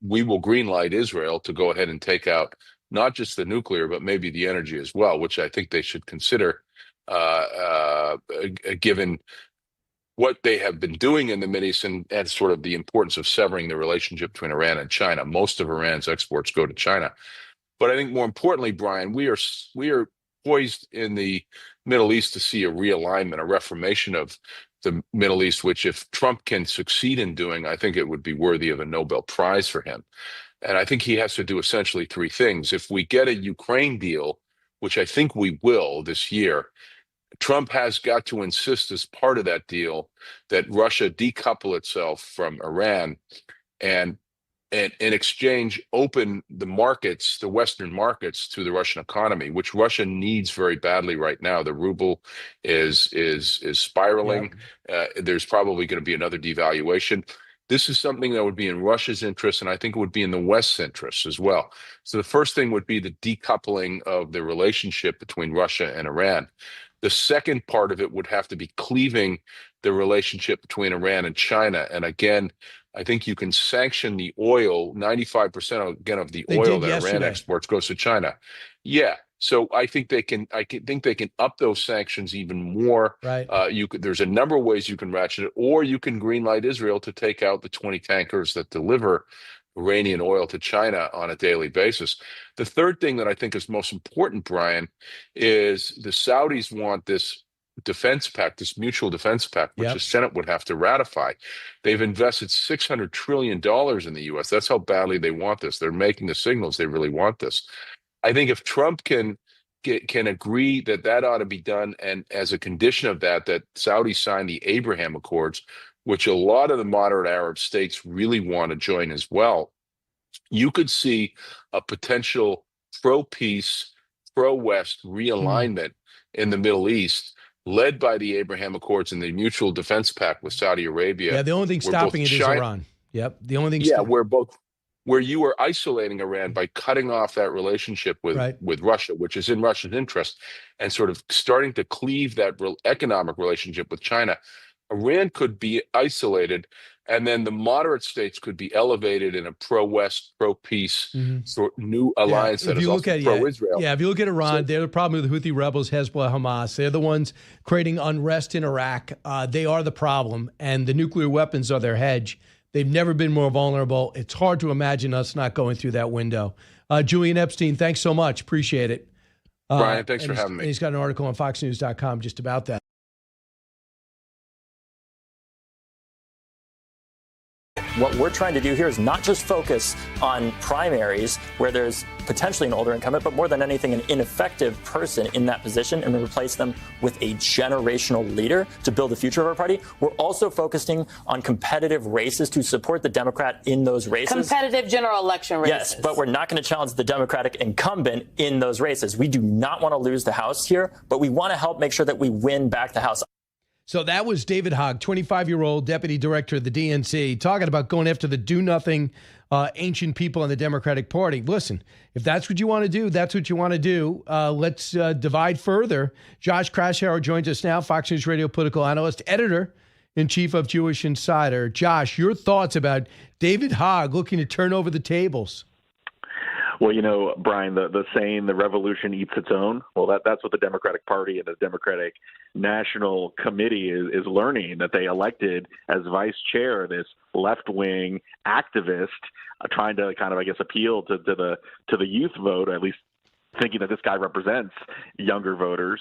we will greenlight Israel to go ahead and take out not just the nuclear, but maybe the energy as well, which I think they should consider given what they have been doing in the Mideast and sort of the importance of severing the relationship between Iran and China. Most of Iran's exports go to China. But I think more importantly, Brian, we are poised in the Middle East to see a realignment, a reformation of the Middle East, which if Trump can succeed in doing, I think it would be worthy of a Nobel Prize for him. And I think he has to do essentially three things. If we get a Ukraine deal, which I think we will this year, Trump has got to insist as part of that deal that Russia decouple itself from Iran and in exchange open the markets, the Western markets, to the Russian economy, which Russia needs very badly right now. The ruble is spiraling. Yeah. There's probably going to be another devaluation. This is something that would be in Russia's interest, and I think it would be in the West's interest as well. So the first thing would be the decoupling of the relationship between Russia and Iran. The second part of it would have to be cleaving the relationship between Iran and China. And again, I think you can sanction the oil. 95% again of the oil that Iran exports goes to China. Yeah. So I think they can up those sanctions even more. Right. There's a number of ways you can ratchet it, or you can greenlight Israel to take out the 20 tankers that deliver Iranian oil to China on a daily basis. The third thing that I think is most important, Brian, is the Saudis want this defense pact, this mutual defense pact, which the Senate would have to ratify. They've invested $600 trillion in the U.S. That's how badly they want this. They're making the signals they really want this. I think if Trump can agree that ought to be done, and as a condition of that Saudis sign the Abraham Accords, which a lot of the moderate Arab states really want to join as well, you could see a potential pro-peace, pro-West realignment in the Middle East, led by the Abraham Accords and the Mutual Defense Pact with Saudi Arabia. Yeah, the only thing stopping it is Iran. Yep, the only thing. Yeah, where you are isolating Iran by cutting off that relationship with Russia, which is in Russia's interest, and sort of starting to cleave that economic relationship with China. Iran could be isolated, and then the moderate states could be elevated in a pro-West, pro-peace sort of new alliance that is also pro-Israel. Yeah, if you look at Iran, they're the problem with the Houthi rebels, Hezbollah, Hamas. They're the ones creating unrest in Iraq. They are the problem, and the nuclear weapons are their hedge. They've never been more vulnerable. It's hard to imagine us not going through that window. Julian Epstein, thanks so much. Appreciate it. Brian, thanks for having me. He's got an article on foxnews.com just about that. What we're trying to do here is not just focus on primaries where there's potentially an older incumbent, but more than anything, an ineffective person in that position, and replace them with a generational leader to build the future of our party. We're also focusing on competitive races to support the Democrat in those races. Competitive general election races. Yes, but we're not going to challenge the Democratic incumbent in those races. We do not want to lose the House here, but we want to help make sure that we win back the House. So that was David Hogg, 25-year-old deputy director of the DNC, talking about going after the do-nothing ancient people in the Democratic Party. Listen, if that's what you want to do, that's what you want to do. Let's divide further. Josh Kraushaar joins us now, Fox News Radio political analyst, editor-in-chief of Jewish Insider. Josh, your thoughts about David Hogg looking to turn over the tables? Well, you know, Brian, the saying, the revolution eats its own. Well, that's what the Democratic Party and the Democratic National Committee is learning, that they elected as vice chair this left-wing activist trying to kind of, I guess, appeal to the youth vote, at least thinking that this guy represents younger voters.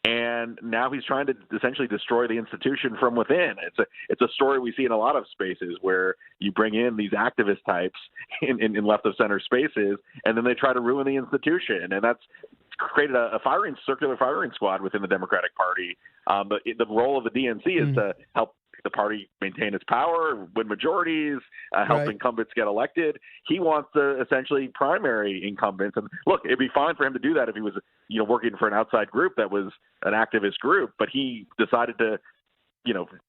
And now he's trying to essentially destroy the institution from within. It's a story we see in a lot of spaces where you bring in these activist types in left of center spaces, and then they try to ruin the institution. And that's created a circular firing squad within the Democratic Party. But the role of the DNC is to help the party maintain its power, win majorities, help incumbents get elected. He wants to essentially primary incumbents. And look, it'd be fine for him to do that if he was, working for an outside group that was an activist group. But he decided to,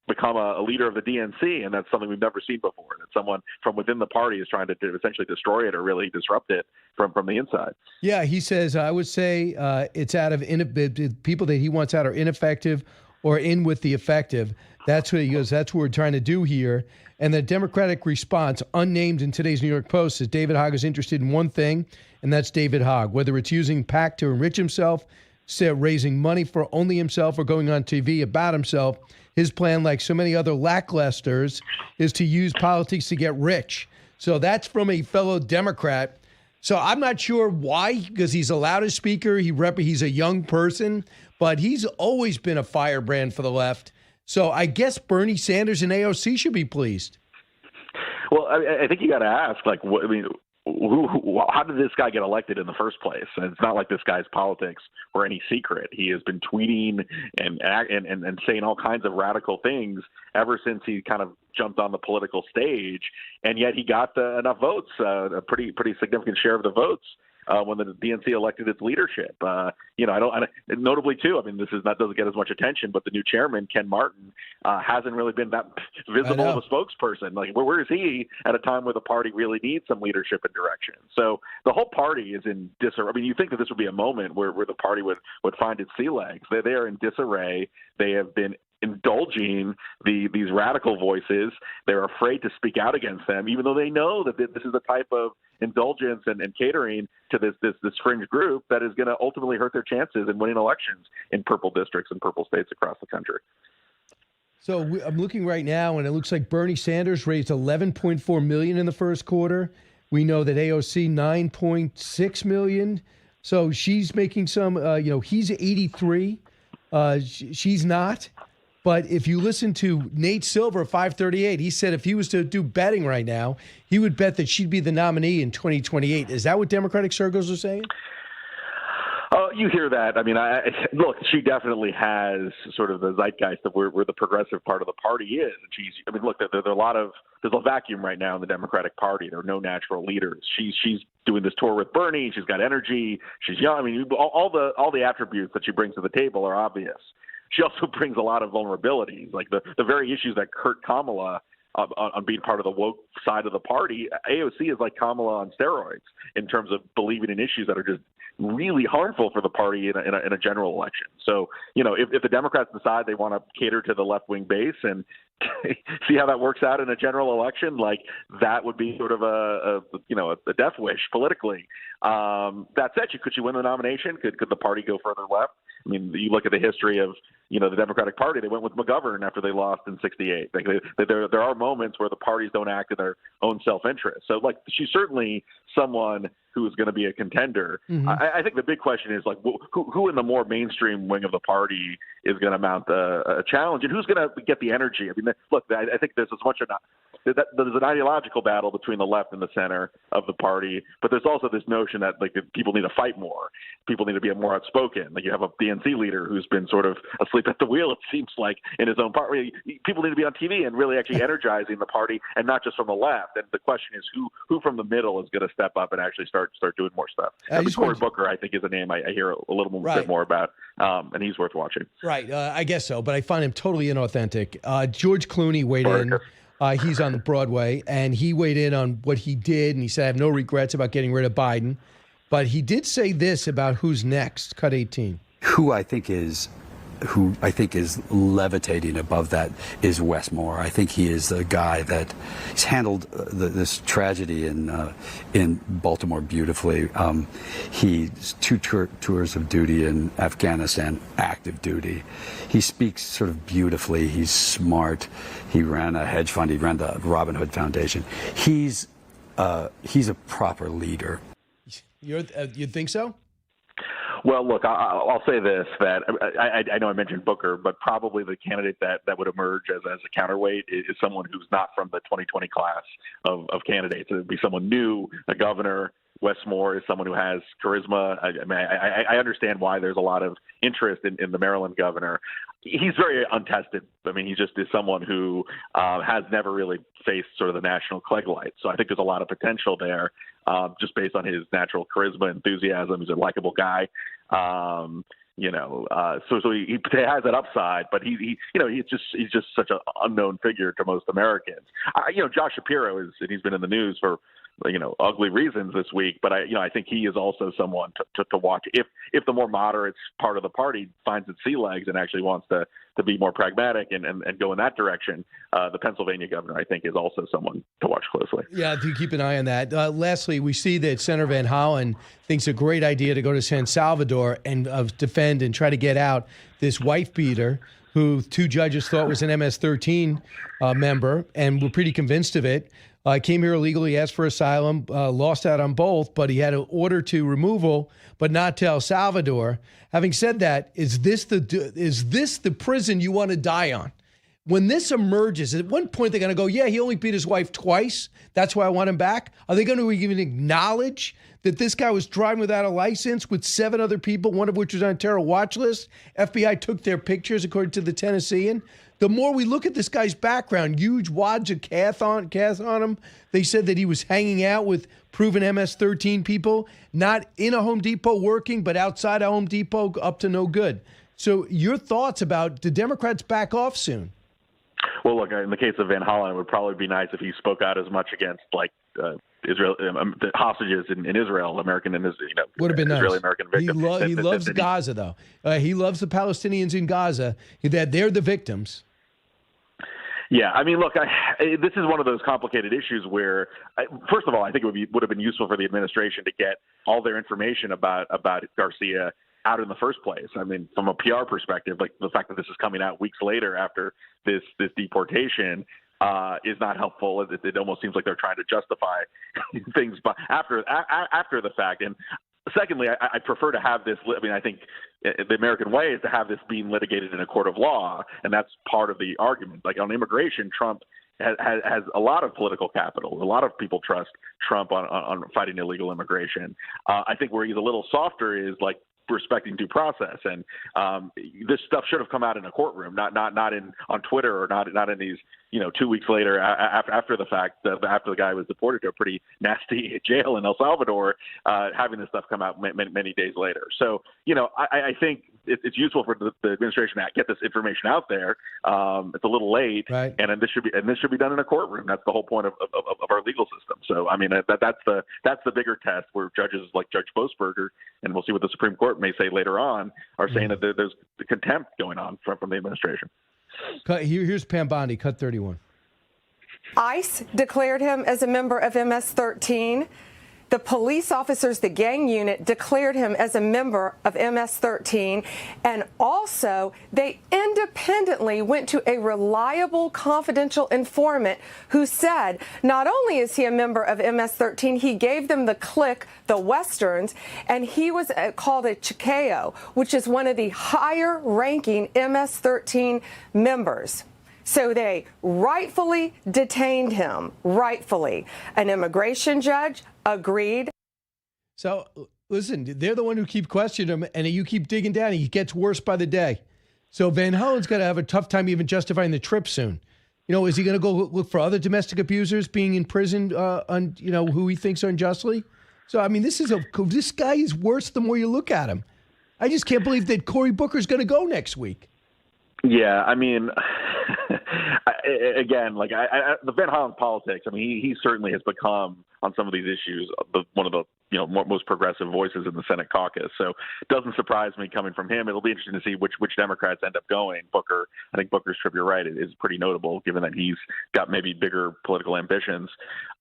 become a leader of the DNC, and that's something we've never seen before. That someone from within the party is trying to essentially destroy it or really disrupt it from the inside. Yeah, he says, I would say it's out of people that he wants out are ineffective or in with the effective. That's what he goes, that's what we're trying to do here. And the Democratic response, unnamed in today's New York Post, says David Hogg is interested in one thing, and that's David Hogg. Whether it's using PAC to enrich himself, raising money for only himself, or going on TV about himself, his plan, like so many other lacklusters, is to use politics to get rich. So that's from a fellow Democrat. So I'm not sure why, because he's a loudest speaker. He's a young person, but he's always been a firebrand for the left. So I guess Bernie Sanders and AOC should be pleased. Well, I think you got to ask, how did this guy get elected in the first place? And it's not like this guy's politics were any secret. He has been tweeting and saying all kinds of radical things ever since he kind of jumped on the political stage, and yet he got enough votes, a pretty significant share of the votes. When the DNC elected its leadership, notably too. I mean, doesn't get as much attention, but the new chairman, Ken Martin, hasn't really been that visible of a spokesperson. Like, where is he at a time where the party really needs some leadership and direction? So the whole party is in disarray. I mean, you think that this would be a moment where the party would find its sea legs. They are in disarray. They have been indulging these radical voices. They're afraid to speak out against them, even though they know that this is the type of indulgence and catering to this fringe group that is going to ultimately hurt their chances in winning elections in purple districts and purple states across the country. So I'm looking right now, and it looks like Bernie Sanders raised $11.4 million in the first quarter. We know that AOC $9.6 million. So she's making some. He's 83. She's not. But if you listen to Nate Silver, 538, he said if he was to do betting right now, he would bet that she'd be the nominee in 2028. Is that what Democratic circles are saying? You hear that. I mean, look, she definitely has sort of the zeitgeist of where the progressive part of the party is. There's a vacuum right now in the Democratic Party. There are no natural leaders. She's doing this tour with Bernie. She's got energy. She's young. I mean, all the attributes that she brings to the table are obvious. She also brings a lot of vulnerabilities, like the very issues that hurt Kamala on being part of the woke side of the party. AOC is like Kamala on steroids in terms of believing in issues that are just really harmful for the party in a general election. So, if the Democrats decide they want to cater to the left-wing base and see how that works out in a general election, like that would be sort of a death wish politically. That said, could she win the nomination? Could the party go further left? I mean, you look at the history of, the Democratic Party, they went with McGovern after they lost in 68. There are moments where the parties don't act in their own self-interest. So, she's certainly someone who is going to be a contender. Mm-hmm. I think the big question is, who in the more mainstream wing of the party is going to mount a challenge, and who's going to get the energy? I mean, look, I think there's as much there's an ideological battle between the left and the center of the party, but there's also this notion that like people need to fight more. People need to be more outspoken. Like you have a DNC leader who's been sort of asleep at the wheel, it seems like, in his own party. People need to be on TV and really actually energizing the party, and not just from the left. And the question is who from the middle is going to step up and actually start doing more stuff. Cory Booker, I think, is a name I hear a little bit more about, and he's worth watching. Right, I guess so, but I find him totally inauthentic. George Clooney weighed in. He's on the Broadway, and he weighed in on what he did, and he said, I have no regrets about getting rid of Biden. But he did say this about who's next, cut 18. Who I think is levitating above that is Wes Moore. I think he is a guy that he's handled this tragedy in Baltimore beautifully. He's 2 tours of duty in Afghanistan, active duty. He speaks sort of beautifully. He's smart. He ran a hedge fund. He ran the Robin Hood Foundation. He's a proper leader. You think so? Well, look, I'll say this, that I know I mentioned Booker, but probably the candidate that would emerge as a counterweight is someone who's not from the 2020 class of candidates. It would be someone new, a governor. Wes Moore is someone who has charisma. I understand why there's a lot of interest in the Maryland governor. He's very untested. I mean, he just is someone who has never really faced sort of the national clegg light. So I think there's a lot of potential there, just based on his natural charisma, enthusiasm. He's a likable guy. So he has that upside, but he's just such an unknown figure to most Americans. Josh Shapiro he's been in the news for ugly reasons this week, but I think he is also someone to watch if the more moderate part of the party finds its sea legs and actually wants to be more pragmatic and go in that direction. The Pennsylvania governor, I think, is also someone to watch closely. Yeah, do keep an eye on that. Lastly, we see that Senator Van Hollen thinks a great idea to go to San Salvador and defend and try to get out this wife beater who 2 judges thought was an MS-13 member, and were pretty convinced of it. Came here illegally, asked for asylum, lost out on both, but he had an order to removal, but not to El Salvador. Having said that, is this the prison you want to die on? When this emerges, at one point they're going to go, yeah, he only beat his wife twice. That's why I want him back. Are they going to even acknowledge that this guy was driving without a license with 7 other people, one of which was on a terror watch list? FBI took their pictures, according to the Tennessean. The more we look at this guy's background, huge wads of cash on him. They said that he was hanging out with proven MS-13 people, not in a Home Depot working, but outside a Home Depot, up to no good. So your thoughts about, do Democrats back off soon? Well, look, in the case of Van Hollen, it would probably be nice if he spoke out as much against Israel, the hostages in Israel, American and would have been Israeli nice. American victims. He loves Gaza, though. He loves the Palestinians in Gaza. That they're the victims. Yeah, I mean, look, this is one of those complicated issues where, first of all, I think it would have been useful for the administration to get all their information about Garcia out in the first place. I mean, from a PR perspective, like the fact that this is coming out weeks later after this deportation is not helpful. It almost seems like they're trying to justify things after the fact. And secondly, I prefer to have this. I mean, I think the American way is to have this being litigated in a court of law, and that's part of the argument. Like on immigration, Trump has a lot of political capital. A lot of people trust Trump on fighting illegal immigration. I think where he's a little softer is like respecting due process, and this stuff should have come out in a courtroom, not on Twitter or not in these 2 weeks later after the fact, after the guy was deported to a pretty nasty jail in El Salvador, having this stuff come out many days later. So I think it's useful for the administration to get this information out there. It's a little late, right? And this should be done in a courtroom. That's the whole point of our legal system. So I mean that's the bigger test, where judges like Judge Boasberger, and we'll see what the Supreme Court may say later on, are saying that there's contempt going on from the administration. Here's Pam Bondi, cut 31. ICE declared him as a member of MS-13. The police officers, the gang unit, declared him as a member of MS-13. And also, they independently went to a reliable, confidential informant who said not only is he a member of MS-13, he gave them the clique, the Westerns, and he was called a Chicao, which is one of the higher-ranking MS-13 members. So they rightfully detained him, rightfully. An immigration judge agreed. So, listen, they're the one who keep questioning him, and you keep digging down, and he gets worse by the day. So Van Hollen's going to have a tough time even justifying the trip soon. Is he going to go look for other domestic abusers being imprisoned who he thinks are unjustly? So, I mean, this guy is worse the more you look at him. I just can't believe that Cory Booker's going to go next week. Yeah, I mean, again, the Van Hollen politics. I mean, he certainly has become on some of these issues one of the most progressive voices in the Senate caucus. So it doesn't surprise me coming from him. It'll be interesting to see which Democrats end up going. Booker, I think Booker's trip, you're right, is pretty notable given that he's got maybe bigger political ambitions.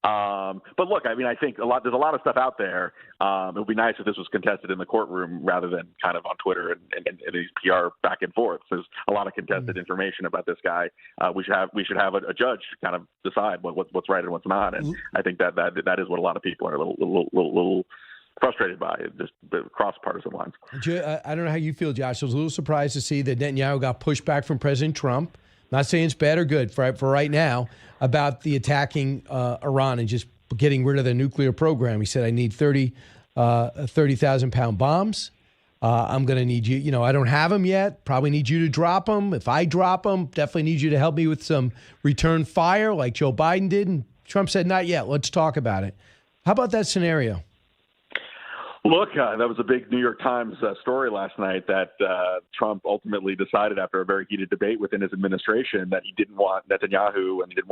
But look, I mean, I think there's a lot of stuff out there. It would be nice if this was contested in the courtroom rather than kind of on Twitter and these PR back and forth. There's a lot of contested information about this guy. We should have a judge kind of decide what's right and what's not. And I think that is what a lot of people are a little frustrated by, just cross partisan lines. I don't know how you feel, Josh. I was a little surprised to see that Netanyahu got pushback from President Trump. Not saying it's bad or good for right now about the attacking Iran and just getting rid of their nuclear program. He said, I need 30,000-pound bombs. I'm going to need you. I don't have them yet. Probably need you to drop them. If I drop them, definitely need you to help me with some return fire like Joe Biden did. And Trump said, not yet. Let's talk about it. How about that scenario? Look, that was a big New York Times story last night that Trump ultimately decided after a very heated debate within his administration that he didn't want Netanyahu and it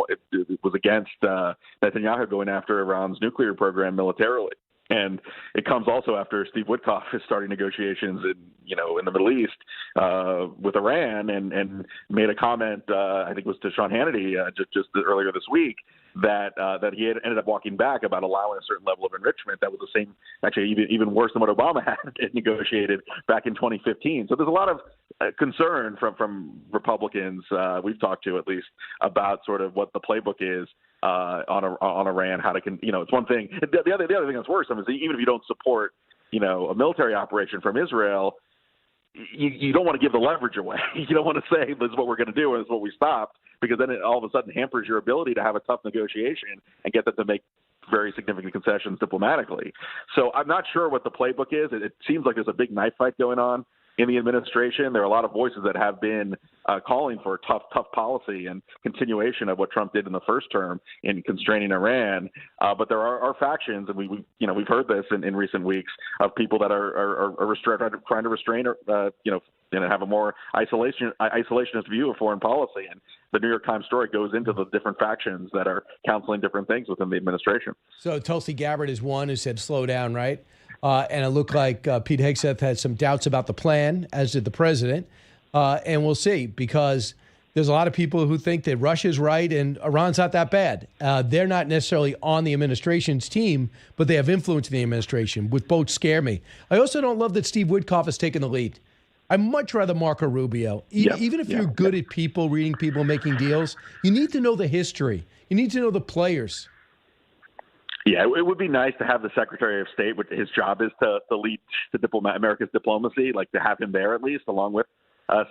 was against Netanyahu going after Iran's nuclear program militarily. And it comes also after Steve Witkoff is starting negotiations in the Middle East with Iran and made a comment, I think it was to Sean Hannity just earlier this week, that he had ended up walking back about allowing a certain level of enrichment that was the same, actually even worse than what Obama had negotiated back in 2015. So there's a lot of concern from Republicans we've talked to, at least, about sort of what the playbook is on Iran, how to it's one thing. The other thing that's worse is even if you don't support a military operation from Israel, you don't want to give the leverage away. You don't want to say this is what we're going to do and this is what we stopped, because then it all of a sudden hampers your ability to have a tough negotiation and get them to make very significant concessions diplomatically. So I'm not sure what the playbook is. It seems like there's a big knife fight going on in the administration. There are a lot of voices that have been calling for tough policy and continuation of what Trump did in the first term in constraining Iran. But there are factions, and we've heard this in recent weeks, of people that are trying to restrain and have a more isolationist view of foreign policy. And the New York Times story goes into the different factions that are counseling different things within the administration. So Tulsi Gabbard is one who said, slow down, right? And it looked like Pete Hegseth had some doubts about the plan, as did the president. And we'll see, because there's a lot of people who think that Russia's right and Iran's not that bad. They're not necessarily on the administration's team, but they have influence in the administration, which both scare me. I also don't love that Steve Witkoff has taken the lead. I'd much rather Marco Rubio. Even if you're good at people, reading people, making deals, you need to know the history. You need to know the players. Yeah, it would be nice to have the Secretary of State, which his job is to lead America's diplomacy, like to have him there at least, along with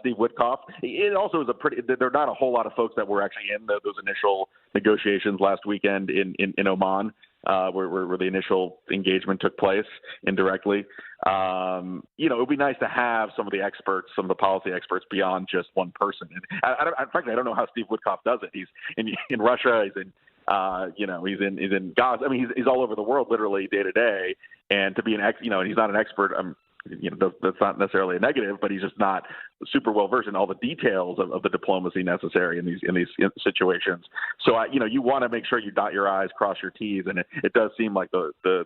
Steve Witkoff. It also is there are not a whole lot of folks that were actually in those initial negotiations last weekend in Oman, where the initial engagement took place indirectly. It would be nice to have some of the experts, some of the policy experts beyond just one person. And frankly, I don't know how Steve Witkoff does it. He's in Russia, he's in he's in Gaza. I mean, he's all over the world, literally day to day. And to be and he's not an expert. That's not necessarily a negative, but he's just not super well versed in all the details of the diplomacy necessary in these situations. So you want to make sure you dot your I's, cross your T's, and it does seem like the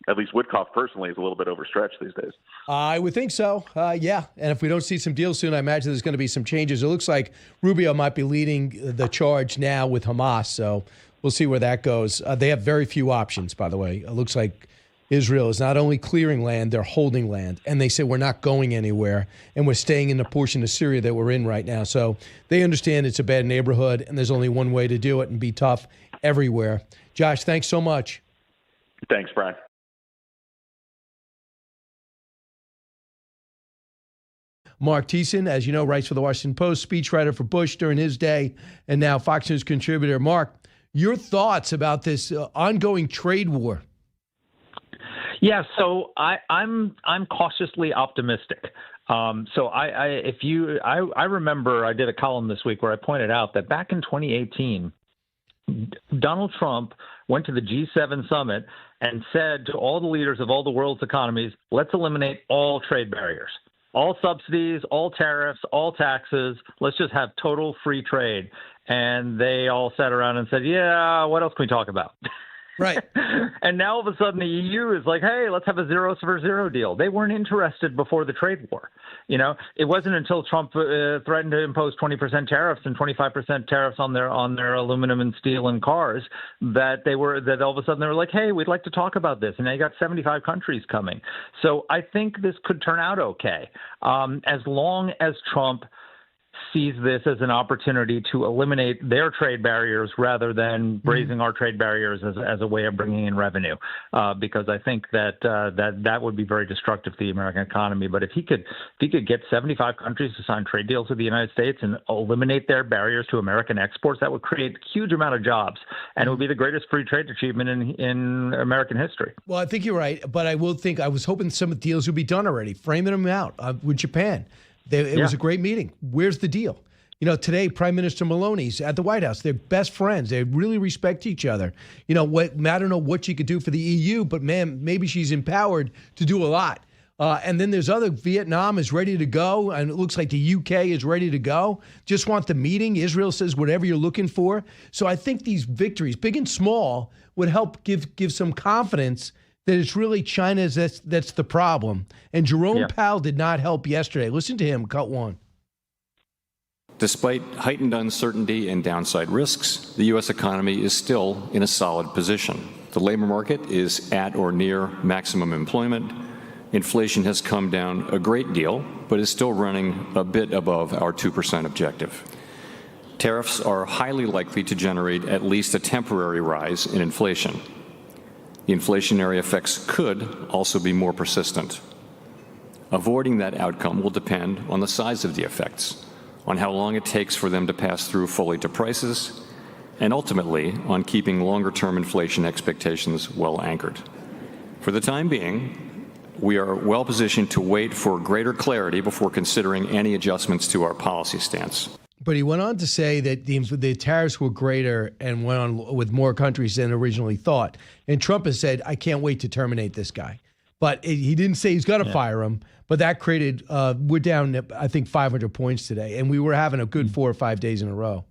at least Witkoff personally is a little bit overstretched these days. I would think so. Yeah. And if we don't see some deals soon, I imagine there's going to be some changes. It looks like Rubio might be leading the charge now with Hamas. So we'll see where that goes. They have very few options, by the way. It looks like Israel is not only clearing land, they're holding land. And they say we're not going anywhere, and we're staying in the portion of Syria that we're in right now. So they understand it's a bad neighborhood, and there's only one way to do it and be tough everywhere. Josh, thanks so much. Thanks, Brian. Marc Thiessen, as you know, writes for the Washington Post, speechwriter for Bush during his day, and now Fox News contributor. Marc, your thoughts about this ongoing trade war? Yeah, so I'm cautiously optimistic. So I remember I did a column this week where I pointed out that back in 2018, Donald Trump went to the G7 summit and said to all the leaders of all the world's economies, let's eliminate all trade barriers, all subsidies, all tariffs, all taxes. Let's just have total free trade. And they all sat around and said, yeah, what else can we talk about? Right. And now all of a sudden the EU is like, hey, let's have a zero for zero deal. They weren't interested before the trade war. You know, it wasn't until Trump threatened to impose 20% tariffs and 25% tariffs on their aluminum and steel and cars that all of a sudden they were like, hey, we'd like to talk about this. And now you got 75 countries coming. So I think this could turn out okay, as long as Trump sees this as an opportunity to eliminate their trade barriers rather than raising our trade barriers as a way of bringing in revenue, because I think that would be very destructive to the American economy. But if he could get 75 countries to sign trade deals with the United States and eliminate their barriers to American exports, that would create a huge amount of jobs, and it would be the greatest free trade achievement in American history. Well, I think you're right, but I was hoping some of the deals would be done already, framing them out with Japan. It was a great meeting. Where's the deal? You know, today, Prime Minister Maloney's at the White House. They're best friends. They really respect each other. You know, I don't know what she could do for the EU, but, man, maybe she's empowered to do a lot. And then there's Vietnam is ready to go, and it looks like the UK is ready to go. Just want the meeting. Israel says whatever you're looking for. So I think these victories, big and small, would help give some confidence that it's really China that's the problem. And Jerome Powell did not help yesterday. Listen to him, cut one. Despite heightened uncertainty and downside risks, the U.S. economy is still in a solid position. The labor market is at or near maximum employment. Inflation has come down a great deal, but is still running a bit above our 2% objective. Tariffs are highly likely to generate at least a temporary rise in inflation. The inflationary effects could also be more persistent. Avoiding that outcome will depend on the size of the effects, on how long it takes for them to pass through fully to prices, and ultimately on keeping longer-term inflation expectations well anchored. For the time being, we are well positioned to wait for greater clarity before considering any adjustments to our policy stance. But he went on to say that the tariffs were greater and went on with more countries than originally thought. And Trump has said, I can't wait to terminate this guy. But he didn't say he's going to fire him. But that created, we're down, I think, 500 points today. And we were having a good 4 or 5 days in a row.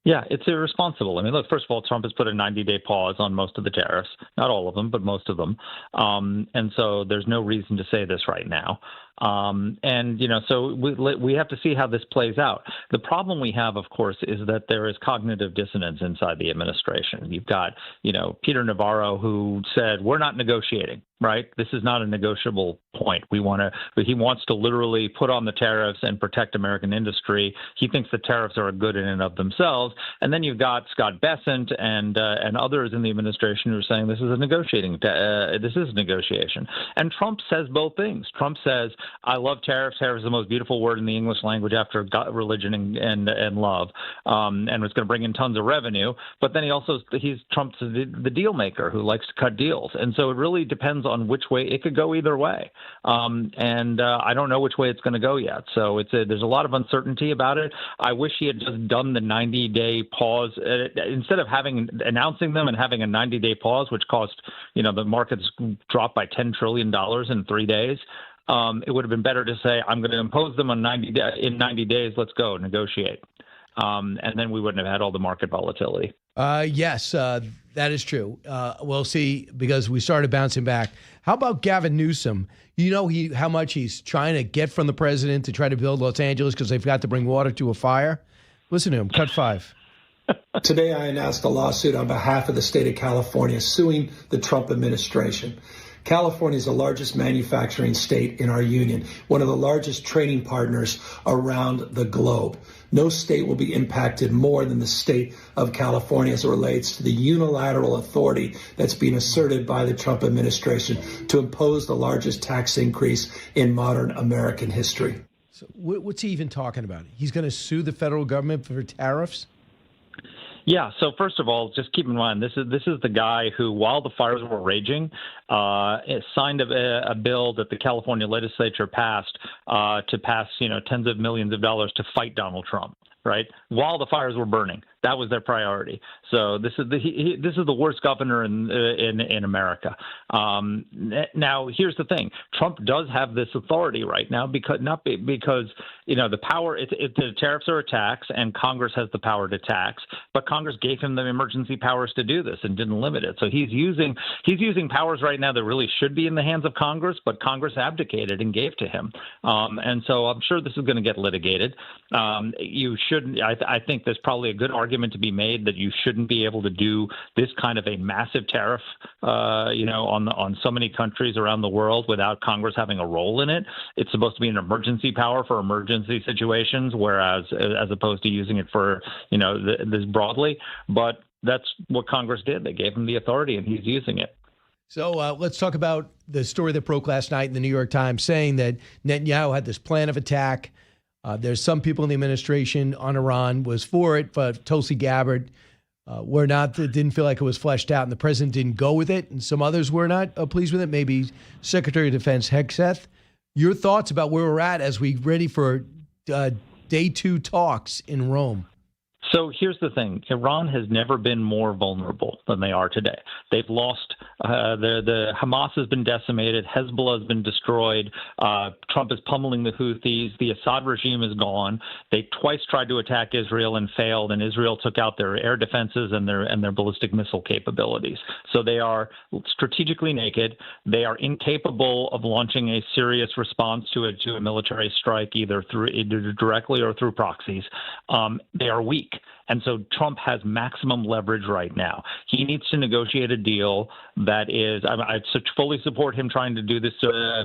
Yeah, it's irresponsible. I mean, look, first of all, Trump has put a 90-day pause on most of the tariffs, not all of them, but most of them. And so there's no reason to say this right now. And, you know, so we have to see how this plays out. The problem we have, of course, is that there is cognitive dissonance inside the administration. You've got, you know, Peter Navarro, who said, we're not negotiating, right? This is not a negotiable point. He wants to literally put on the tariffs and protect American industry. He thinks the tariffs are good in and of themselves. And then you've got Scott Bessent and others in the administration who are saying this is a negotiation. And Trump says both things. Trump says, I love tariffs. Tariffs is the most beautiful word in the English language after God, religion and love, and it's going to bring in tons of revenue. But then Trump's the deal maker who likes to cut deals, and so it really depends on which way it could go either way. And I don't know which way it's going to go yet. So there's a lot of uncertainty about it. I wish he had just done the 90-day pause instead of announcing them and having a 90-day pause, which caused the markets dropped by $10 trillion in 3 days. It would have been better to say, I'm going to impose them in 90 days. Let's go negotiate. And then we wouldn't have had all the market volatility. Yes, that is true. We'll see, because we started bouncing back. How about Gavin Newsom? You know how much he's trying to get from the president to try to build Los Angeles because they've got to bring water to a fire. Listen to him. Cut 5. Today, I announced a lawsuit on behalf of the state of California suing the Trump administration. California is the largest manufacturing state in our union, one of the largest trading partners around the globe. No state will be impacted more than the state of California as it relates to the unilateral authority that's being asserted by the Trump administration to impose the largest tax increase in modern American history. So what's he even talking about? He's going to sue the federal government for tariffs? Yeah. So first of all, just keep in mind this is the guy who, while the fires were raging, signed a bill that the California legislature passed to pass tens of millions of dollars to fight Donald Trump. Right, while the fires were burning, that was their priority. So this is the worst governor in America. Now, here's the thing: Trump does have this authority right now because the power. The tariffs are a tax, and Congress has the power to tax. But Congress gave him the emergency powers to do this and didn't limit it. So he's using powers right now that really should be in the hands of Congress, but Congress abdicated and gave to him. And so I'm sure this is going to get litigated. You shouldn't. I think there's probably a good argument to be made that you shouldn't be able to do this kind of a massive tariff, on so many countries around the world without Congress having a role in it. It's supposed to be an emergency power for emergency situations, whereas as opposed to using it for this broadly. But that's what Congress did. They gave him the authority, and he's using it. So let's talk about the story that broke last night in the New York Times saying that Netanyahu had this plan of attack. There's some people in the administration on Iran was for it, but Tulsi Gabbard were not. Didn't feel like it was fleshed out, and the president didn't go with it, and some others were not pleased with it. Maybe Secretary of Defense Hegseth. Your thoughts about where we're at as we ready for day 2 talks in Rome? So here's the thing. Iran has never been more vulnerable than they are today. They've lost the Hamas has been decimated. Hezbollah has been destroyed. Trump is pummeling the Houthis. The Assad regime is gone. They twice tried to attack Israel and failed, and Israel took out their air defenses and their ballistic missile capabilities. So they are strategically naked. They are incapable of launching a serious response to a military strike, either directly or through proxies. They are weak. And so Trump has maximum leverage right now. He needs to negotiate a deal that is, I fully support him trying to do this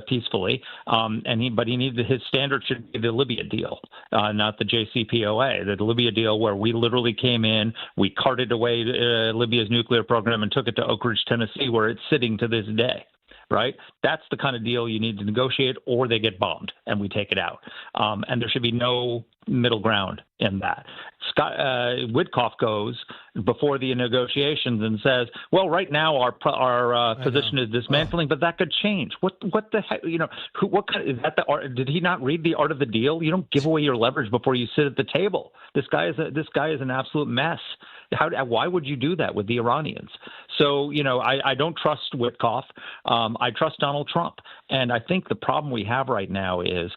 peacefully. But his standard should be the Libya deal, not the JCPOA. The Libya deal where we literally came in, we carted away Libya's nuclear program and took it to Oak Ridge, Tennessee, where it's sitting to this day. Right? That's the kind of deal you need to negotiate, or they get bombed and we take it out. And there should be no middle ground in that. Witkoff goes before the negotiations and says, well, right now our position is dismantling, but that could change. What the heck? What kind is that? The art? Did he not read The Art of the Deal? You don't give away your leverage before you sit at the table. This guy is an absolute mess. Why would you do that with the Iranians? So, I don't trust Witkoff. I trust Donald Trump. And I think the problem we have right now is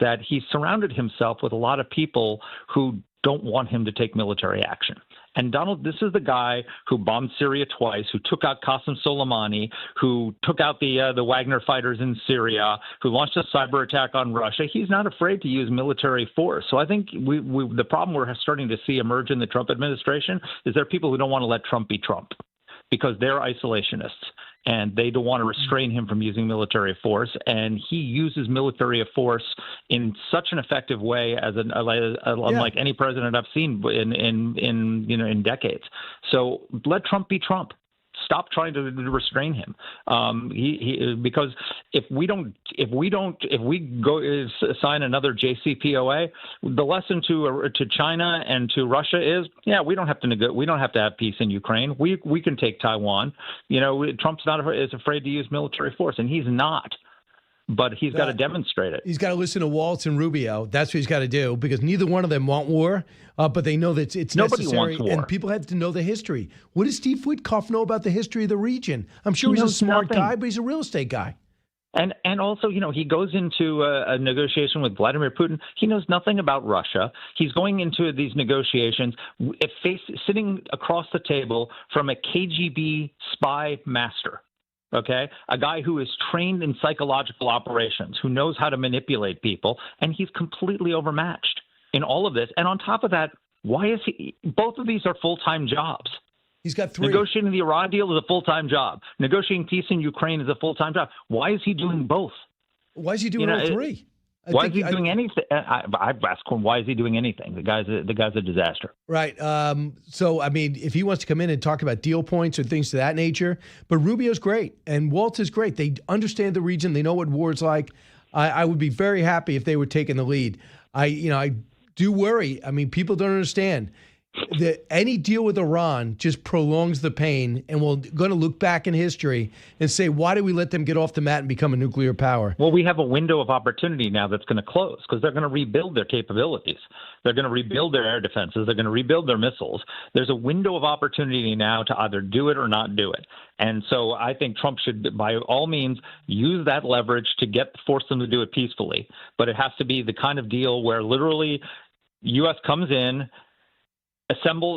that he's surrounded himself with a lot of people who don't want him to take military action. And this is the guy who bombed Syria twice, who took out Qasem Soleimani, who took out the Wagner fighters in Syria, who launched a cyber attack on Russia. He's not afraid to use military force. So I think the problem we're starting to see emerge in the Trump administration is there are people who don't want to let Trump be Trump because they're isolationists. And they don't want to restrain him from using military force. And he uses military force in such an effective way unlike any president I've seen in decades. So let Trump be Trump. Stop trying to restrain him. Because if we go sign another JCPOA, the lesson to China and to Russia is, we don't have to we don't have to have peace in Ukraine. We can take Taiwan. Trump's is afraid to use military force, and he's not. But he's got to demonstrate it. He's got to listen to Waltz and Rubio. That's what he's got to do, because neither one of them want war, but they know that it's Nobody necessary. Wants war. And people have to know the history. What does Steve Witkoff know about the history of the region? I'm sure he's a smart guy, but he's a real estate guy. And also, he goes into a negotiation with Vladimir Putin. He knows nothing about Russia. He's going into these negotiations sitting across the table from a KGB spy master. Okay, a guy who is trained in psychological operations, who knows how to manipulate people, and he's completely overmatched in all of this. And on top of that, why is he? Both of these are full-time jobs. He's got 3. Negotiating the Iran deal is a full-time job. Negotiating peace in Ukraine is a full-time job. Why is he doing both? Why is he doing all 3? Why is he doing anything? I've asked him, why is he doing anything? The guy's a disaster. Right. So, I mean, if he wants to come in and talk about deal points or things to that nature, but Rubio's great and Waltz is great. They understand the region. They know what war's like. I would be very happy if they were taking the lead. I do worry. I mean, people don't understand that any deal with Iran just prolongs the pain, and we're going to look back in history and say, why did we let them get off the mat and become a nuclear power? Well, we have a window of opportunity now that's going to close because they're going to rebuild their capabilities. They're going to rebuild their air defenses. They're going to rebuild their missiles. There's a window of opportunity now to either do it or not do it. And so I think Trump should, by all means, use that leverage to force them to do it peacefully. But it has to be the kind of deal where literally U.S. comes in,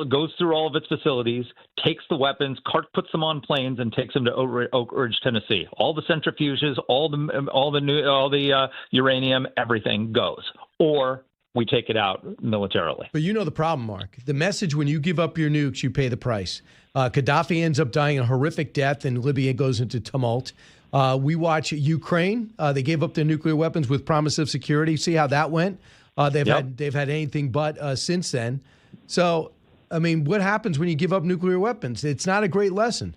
goes through all of its facilities, takes the weapons, puts them on planes, and takes them to Oak Ridge, Tennessee. All the centrifuges, all the uranium, everything goes. Or we take it out militarily. But you know the problem, Mark. The message: when you give up your nukes, you pay the price. Gaddafi ends up dying a horrific death, and Libya goes into tumult. We watch Ukraine. They gave up their nuclear weapons with promise of security. See how that went? They've had anything but since then. So, I mean, what happens when you give up nuclear weapons? It's not a great lesson.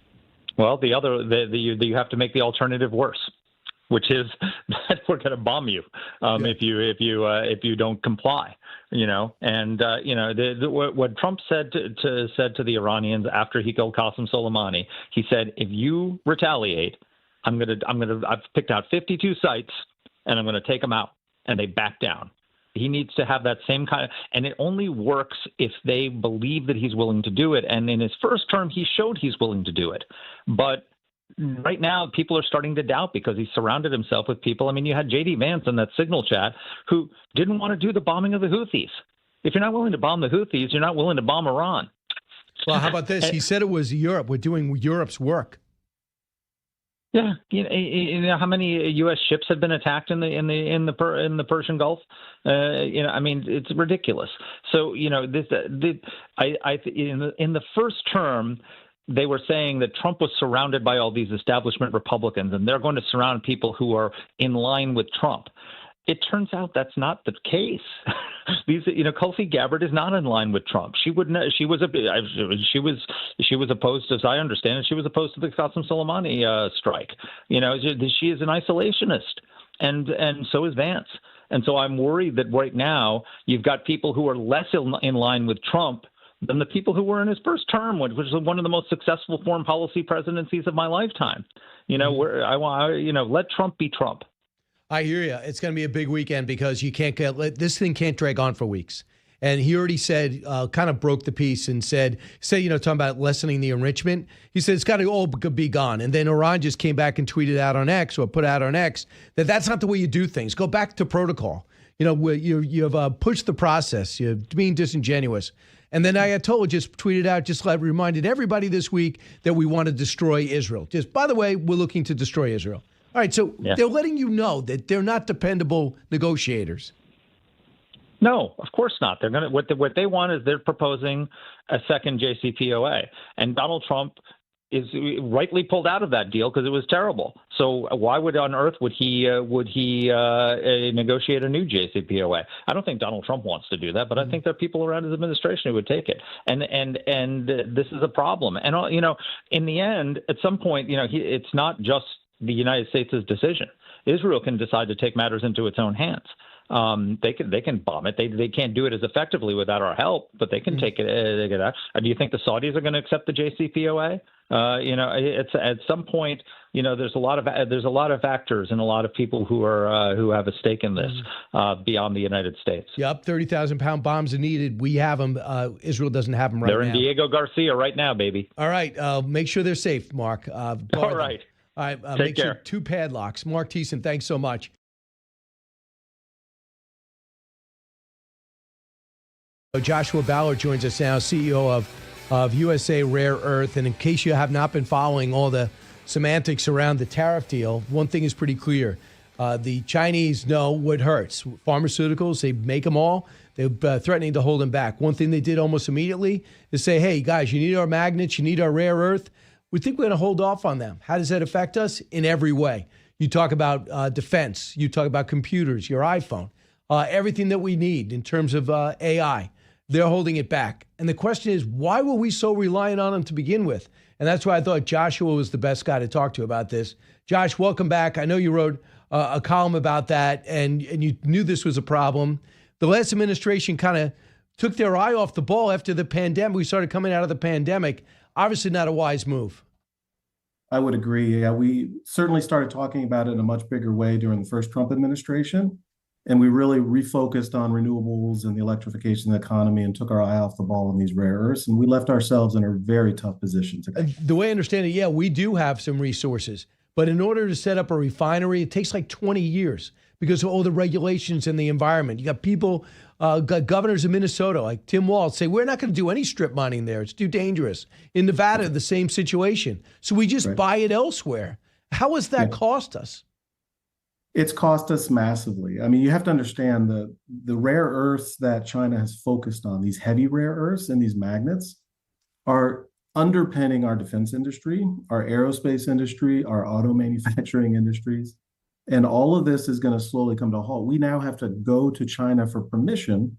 Well, you have to make the alternative worse, which is that we're going to bomb you if you don't comply. What Trump said to the Iranians after he killed Qasem Soleimani, he said, if you retaliate, I've picked out 52 sites and I'm going to take them out, and they back down. He needs to have that same kind of, and it only works if they believe that he's willing to do it. And in his first term, he showed he's willing to do it. But right now, people are starting to doubt because he surrounded himself with people. I mean, you had J.D. Vance in that Signal chat who didn't want to do the bombing of the Houthis. If you're not willing to bomb the Houthis, you're not willing to bomb Iran. Well, how about this? He said it was Europe. We're doing Europe's work. Yeah, you know how many U.S. ships have been attacked in the Persian Gulf? I mean, it's ridiculous. So in the first term, they were saying that Trump was surrounded by all these establishment Republicans, and they're going to surround people who are in line with Trump. It turns out that's not the case. Tulsi Gabbard is not in line with Trump. She was opposed, as I understand it, she was opposed to the Qasem Soleimani strike. She is an isolationist, and so is Vance. And so I'm worried that right now you've got people who are less in line with Trump than the people who were in his first term, which was one of the most successful foreign policy presidencies of my lifetime. Let Trump be Trump. I hear you. It's going to be a big weekend because this thing can't drag on for weeks. And he already said, kind of broke the piece and said, talking about lessening the enrichment. He said it's got to all be gone. And then Iran just came back and tweeted out on X, or put out on X, that that's not the way you do things. Go back to protocol. You've pushed the process. You're being disingenuous. And then Ayatollah just tweeted out, reminded everybody this week that we want to destroy Israel. Just, by the way, we're looking to destroy Israel. All right, so They're letting you know that they're not dependable negotiators. No, of course not. They're going to what they want is they're proposing a second JCPOA, and Donald Trump is rightly pulled out of that deal because it was terrible. So why on earth would he negotiate a new JCPOA? I don't think Donald Trump wants to do that, but I think there are people around his administration who would take it. And this is a problem. And in the end, at some point, it's not just the United States' decision. Israel can decide to take matters into its own hands. They can bomb it. They can't do it as effectively without our help, but they can take it. Do you think the Saudis are going to accept the JCPOA? It's at some point. There's a lot of factors and a lot of people who have a stake in this beyond the United States. Yep, 30,000-pound bombs are needed. We have them. Israel doesn't have them right now. They're in Diego Garcia right now, baby. All right, make sure they're safe, Mark. All right. All right, Take make care. sure 2 padlocks. Marc Thiessen, thanks so much. Joshua Ballard joins us now, CEO of USA Rare Earth. And in case you have not been following all the semantics around the tariff deal, one thing is pretty clear. The Chinese know what hurts. Pharmaceuticals, they make them all. They're threatening to hold them back. One thing they did almost immediately is say, hey, guys, you need our magnets, you need our rare earth. We think we're going to hold off on them. How does that affect us? In every way. You talk about defense. You talk about computers, your iPhone, everything that we need in terms of AI. They're holding it back. And the question is, why were we so reliant on them to begin with? And that's why I thought Joshua was the best guy to talk to about this. Josh, welcome back. I know you wrote a column about that, and you knew this was a problem. The last administration kind of took their eye off the ball after the pandemic. We started coming out of the pandemic. Obviously not a wise move. I would agree. Yeah, we certainly started talking about it in a much bigger way during the first Trump administration. And we really refocused on renewables and the electrification of the economy and took our eye off the ball on these rare earths. And we left ourselves in a very tough position today. The way I understand it, yeah, we do have some resources. But in order to set up a refinery, it takes like 20 years because of all the regulations and the environment. You got people, got governors in Minnesota, like Tim Walz, say, we're not going to do any strip mining there. It's too dangerous. In Nevada, the same situation. So we just buy it elsewhere. How has that cost us? It's cost us massively. I mean, you have to understand the rare earths that China has focused on, these heavy rare earths and these magnets, are underpinning our defense industry, our aerospace industry, our auto manufacturing industries. And all of this is going to slowly come to a halt. We now have to go to China for permission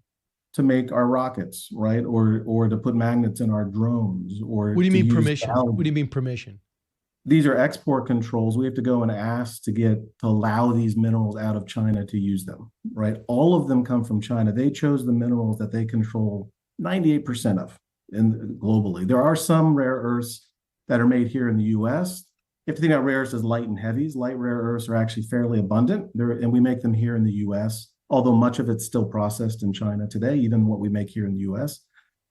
to make our rockets, right? Or to put magnets in our drones. Or what do you mean permission? What do you mean permission? These are export controls. We have to go and ask to allow these minerals out of China to use them, right? All of them come from China. They chose the minerals that they control 98% of globally. There are some rare earths that are made here in the U.S. You have to think about rare earths as light and heavies. Light rare earths are actually fairly abundant, and we make them here in the U.S., although much of it's still processed in China today, even what we make here in the U.S.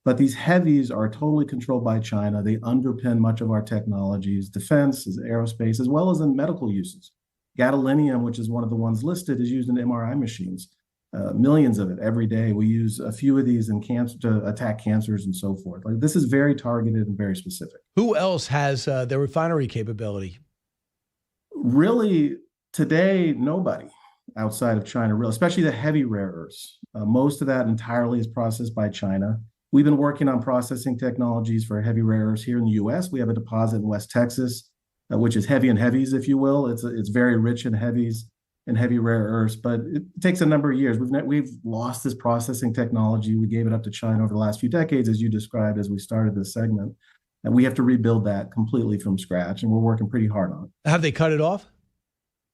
But these heavies are totally controlled by China. They underpin much of our technologies, defense, aerospace, as well as in medical uses. Gadolinium, which is one of the ones listed, is used in MRI machines. Millions of it every day. We use a few of these in cancer to attack cancers and so forth. Like, this is very targeted and very specific. Who else has their refinery capability? Really, today, nobody outside of China, really, especially the heavy rare earths. Most of that entirely is processed by China. We've been working on processing technologies for heavy rare earths here in the U.S. We have a deposit in West Texas, which is heavy in heavies, if you will. It's very rich in heavies and heavy rare earths, but it takes a number of years. We've lost this processing technology. We gave it up to China over the last few decades, as you described as we started this segment, and we have to rebuild that completely from scratch, and we're working pretty hard on it. Have they cut it off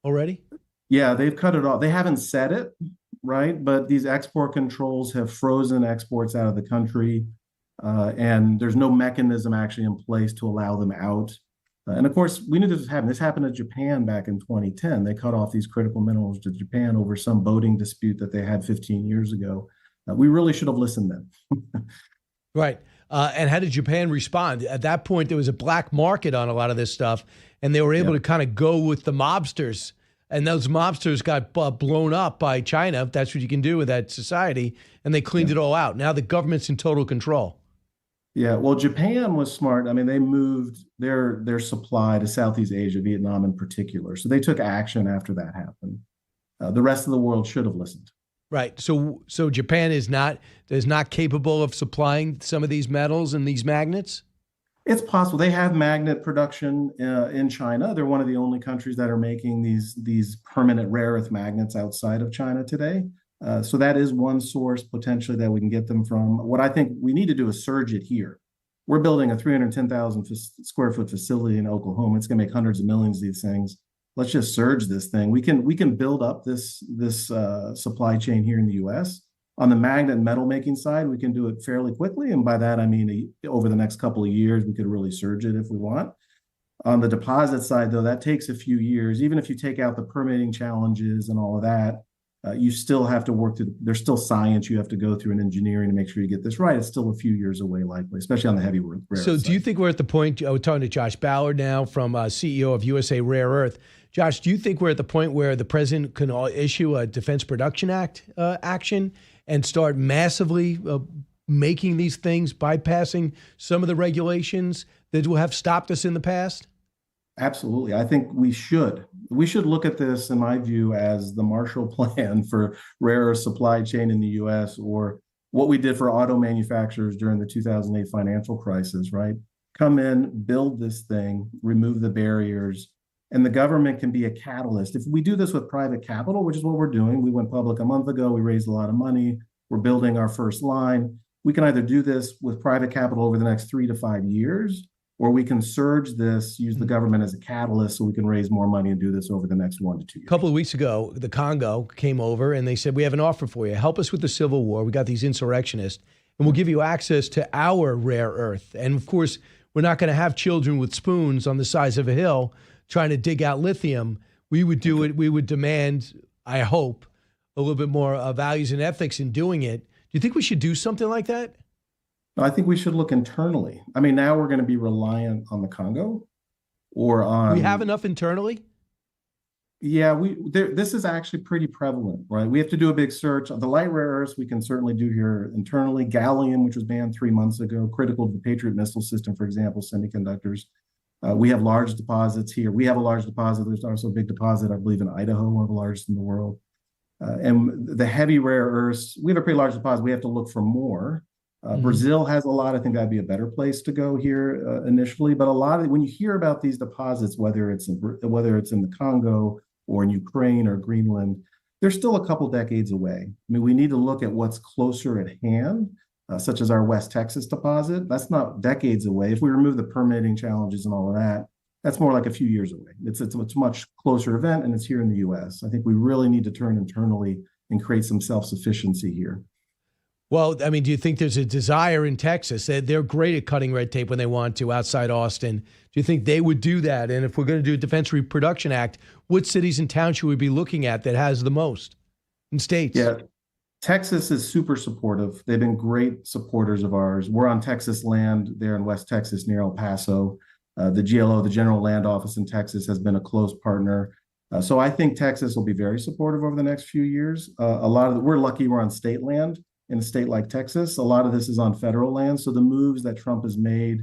already? Yeah, they've cut it off. They haven't said it, right? But these export controls have frozen exports out of the country, and there's no mechanism actually in place to allow them out. And of course, we knew this was happening. This happened to Japan back in 2010. They cut off these critical minerals to Japan over some boating dispute that they had 15 years ago. We really should have listened then. Right. And how did Japan respond? At that point, there was a black market on a lot of this stuff, and they were able to kind of go with the mobsters. And those mobsters got blown up by China. That's what you can do with that society. And they cleaned it all out. Now the government's in total control. Yeah, well, Japan was smart. I mean, they moved their supply to Southeast Asia, Vietnam in particular. So they took action after that happened. The rest of the world should have listened. Right. So Japan is not capable of supplying some of these metals and these magnets? It's possible. They have magnet production in China. They're one of the only countries that are making these permanent rare earth magnets outside of China today. So that is one source potentially that we can get them from. What I think we need to do is surge it here. We're building a 310,000 square foot facility in Oklahoma. It's going to make hundreds of millions of these things. Let's just surge this thing. We can build up this supply chain here in the U.S. On the magnet and metal making side, we can do it fairly quickly. And by that, I mean, over the next couple of years, we could really surge it if we want. On the deposit side, though, that takes a few years. Even if you take out the permitting challenges and all of that, you still have to work there's still science you have to go through in engineering to make sure you get this right. It's still a few years away, likely, especially on the heavy rare earth So side. Do you think we're at the point, we're talking to Josh Ballard now from CEO of USA Rare Earth. Josh, do you think we're at the point where the president can issue a Defense Production Act action and start massively making these things, bypassing some of the regulations that will have stopped us in the past? Absolutely. I think we should. We should look at this, in my view, as the Marshall Plan for rare earth supply chain in the U.S., or what we did for auto manufacturers during the 2008 financial crisis, right? Come in, build this thing, remove the barriers, and the government can be a catalyst. If we do this with private capital, which is what we're doing, we went public a month ago, we raised a lot of money, we're building our first line. We can either do this with private capital over the next 3 to 5 years, or we can surge this, use the government as a catalyst so we can raise more money and do this over the next 1 to 2 years. A couple of weeks ago, the Congo came over and they said, we have an offer for you. Help us with the civil war. We got these insurrectionists, and we'll give you access to our rare earth. And of course, we're not going to have children with spoons on the sides of a hill trying to dig out lithium. We would do it. We would demand, I hope, a little bit more values and ethics in doing it. Do you think we should do something like that? I think we should look internally. I mean, now we're going to be reliant on the Congo or on... We have enough internally? Yeah, this is actually pretty prevalent, right? We have to do a big search. The light rare earths we can certainly do here internally. Gallium, which was banned 3 months ago, critical to the Patriot missile system, for example, semiconductors. We have large deposits here. We have a large deposit. There's also a big deposit, I believe, in Idaho, one of the largest in the world. And the heavy rare earths, we have a pretty large deposit. We have to look for more. Brazil has a lot. I think that'd be a better place to go here initially. But a lot of when you hear about these deposits, whether it's in the Congo or in Ukraine or Greenland, they're still a couple decades away. I mean, we need to look at what's closer at hand, such as our West Texas deposit. That's not decades away. If we remove the permitting challenges and all of that, that's more like a few years away. It's a much closer event, and it's here in the U.S. I think we really need to turn internally and create some self-sufficiency here. Well, I mean, do you think there's a desire in Texas? They're great at cutting red tape when they want to outside Austin. Do you think they would do that? And if we're going to do a Defense Reproduction Act, what cities and towns should we be looking at that has the most in states? Yeah, Texas is super supportive. They've been great supporters of ours. We're on Texas land there in West Texas near El Paso. The GLO, the General Land Office in Texas, has been a close partner. So I think Texas will be very supportive over the next few years. We're lucky we're on state land. In a state like Texas, a lot of this is on federal land. So the moves that Trump has made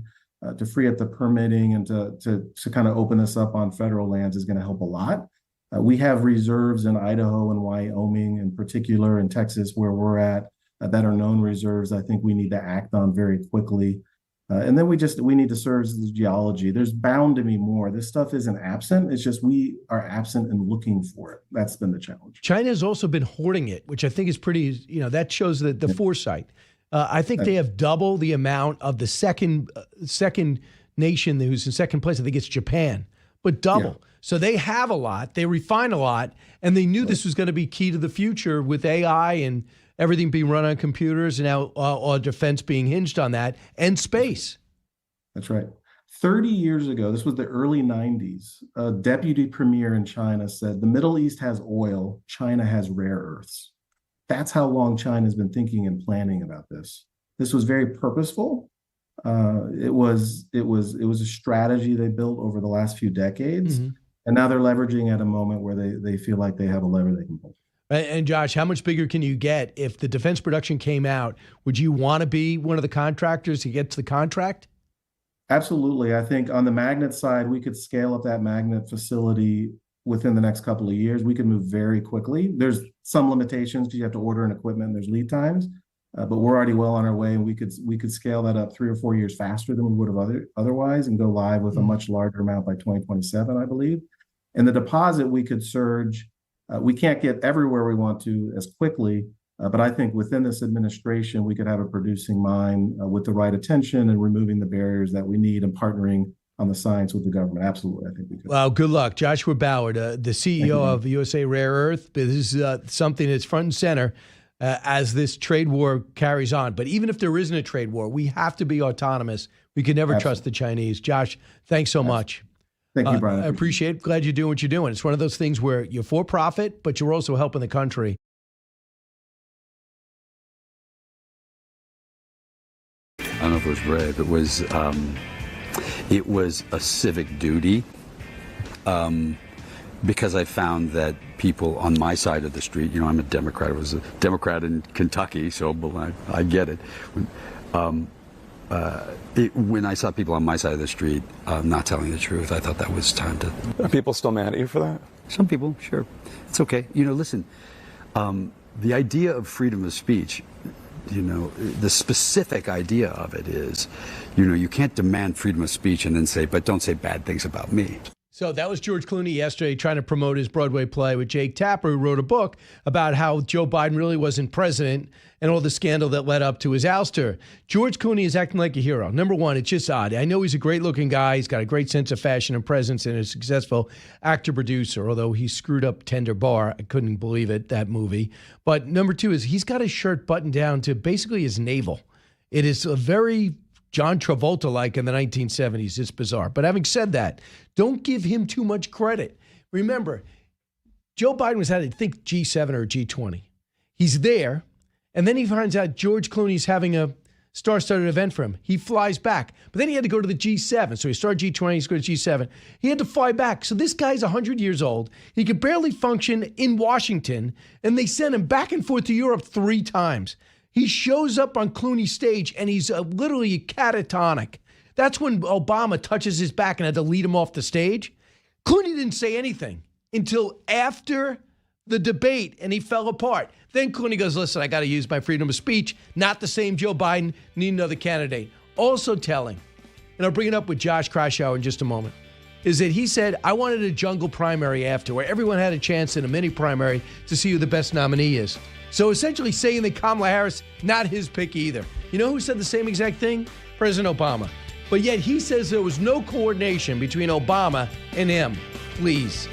to free up the permitting and to kind of open this up on federal lands is going to help a lot. We have reserves in Idaho and Wyoming, in particular in Texas, where we're at, that are known reserves. I think we need to act on very quickly. And then we need to search the geology. There's bound to be more. This stuff isn't absent. It's just we are absent and looking for it. That's been the challenge. China has also been hoarding it, which I think is pretty, that shows the foresight. I think they have double the amount of the second nation who's in second place. I think it's Japan, but double. Yeah. So they have a lot. They refine a lot. And they knew this was going to be key to the future with AI and everything being run on computers, and now all defense being hinged on that, and space. That's right. 30 years ago, this was the early 90s, a deputy premier in China said, the Middle East has oil, China has rare earths. That's how long China's been thinking and planning about this. This was very purposeful. It was a strategy they built over the last few decades, and now they're leveraging at a moment where they feel like they have a lever they can pull. And Josh, how much bigger can you get? If the defense production came out, would you want to be one of the contractors who gets the contract? Absolutely. I think on the magnet side, we could scale up that magnet facility within the next couple of years. We could move very quickly. There's some limitations because you have to order an equipment and there's lead times, but we're already well on our way, and we could scale that up 3 or 4 years faster than we would have otherwise and go live with a much larger amount by 2027, I believe. And the deposit we could surge. We can't get everywhere we want to as quickly, but I think within this administration, we could have a producing mine with the right attention and removing the barriers that we need and partnering on the science with the government. Absolutely, I think we could. Well, good luck. Joshua Ballard, the CEO of USA Rare Earth. This is something that's front and center as this trade war carries on. But even if there isn't a trade war, we have to be autonomous. We can never trust the Chinese. Josh, thanks so much. Thank you, Brian. I appreciate it. Glad you're doing what you're doing. It's one of those things where you're for profit, but you're also helping the country. I don't know if it was brave. It was a civic duty because I found that people on my side of the street, I'm a Democrat. I was a Democrat in Kentucky, so I get it. When I saw people on my side of the street not telling the truth, I thought that was time to... Are people still mad at you for that? Some people, sure. It's okay. Listen, the idea of freedom of speech, the specific idea of it is, you can't demand freedom of speech and then say, but don't say bad things about me. So that was George Clooney yesterday trying to promote his Broadway play with Jake Tapper, who wrote a book about how Joe Biden really wasn't president and all the scandal that led up to his ouster. George Clooney is acting like a hero. Number one, it's just odd. I know he's a great-looking guy. He's got a great sense of fashion and presence and a successful actor-producer, although he screwed up Tender Bar. I couldn't believe it, that movie. But number two is he's got his shirt buttoned down to basically his navel. It is a very John Travolta-like in the 1970s. It's bizarre. But having said that, don't give him too much credit. Remember, Joe Biden was at, I think, G7 or G20. He's there, and then he finds out George Clooney's having a star-studded event for him. He flies back. But then he had to go to the G7. So he started G20, he's going to G7. He had to fly back. So this guy's 100 years old. He could barely function in Washington, and they sent him back and forth to Europe 3 times. He shows up on Clooney's stage, and he's literally catatonic. That's when Obama touches his back and had to lead him off the stage. Clooney didn't say anything until after the debate, and he fell apart. Then Clooney goes, listen, I got to use my freedom of speech. Not the same Joe Biden. Need another candidate. Also telling, and I'll bring it up with Josh Kraushaar in just a moment, is that he said, I wanted a jungle primary after, where everyone had a chance in a mini primary to see who the best nominee is. So essentially saying that Kamala Harris, not his pick either. You know who said the same exact thing? President Obama. But yet he says there was no coordination between Obama and him. Please.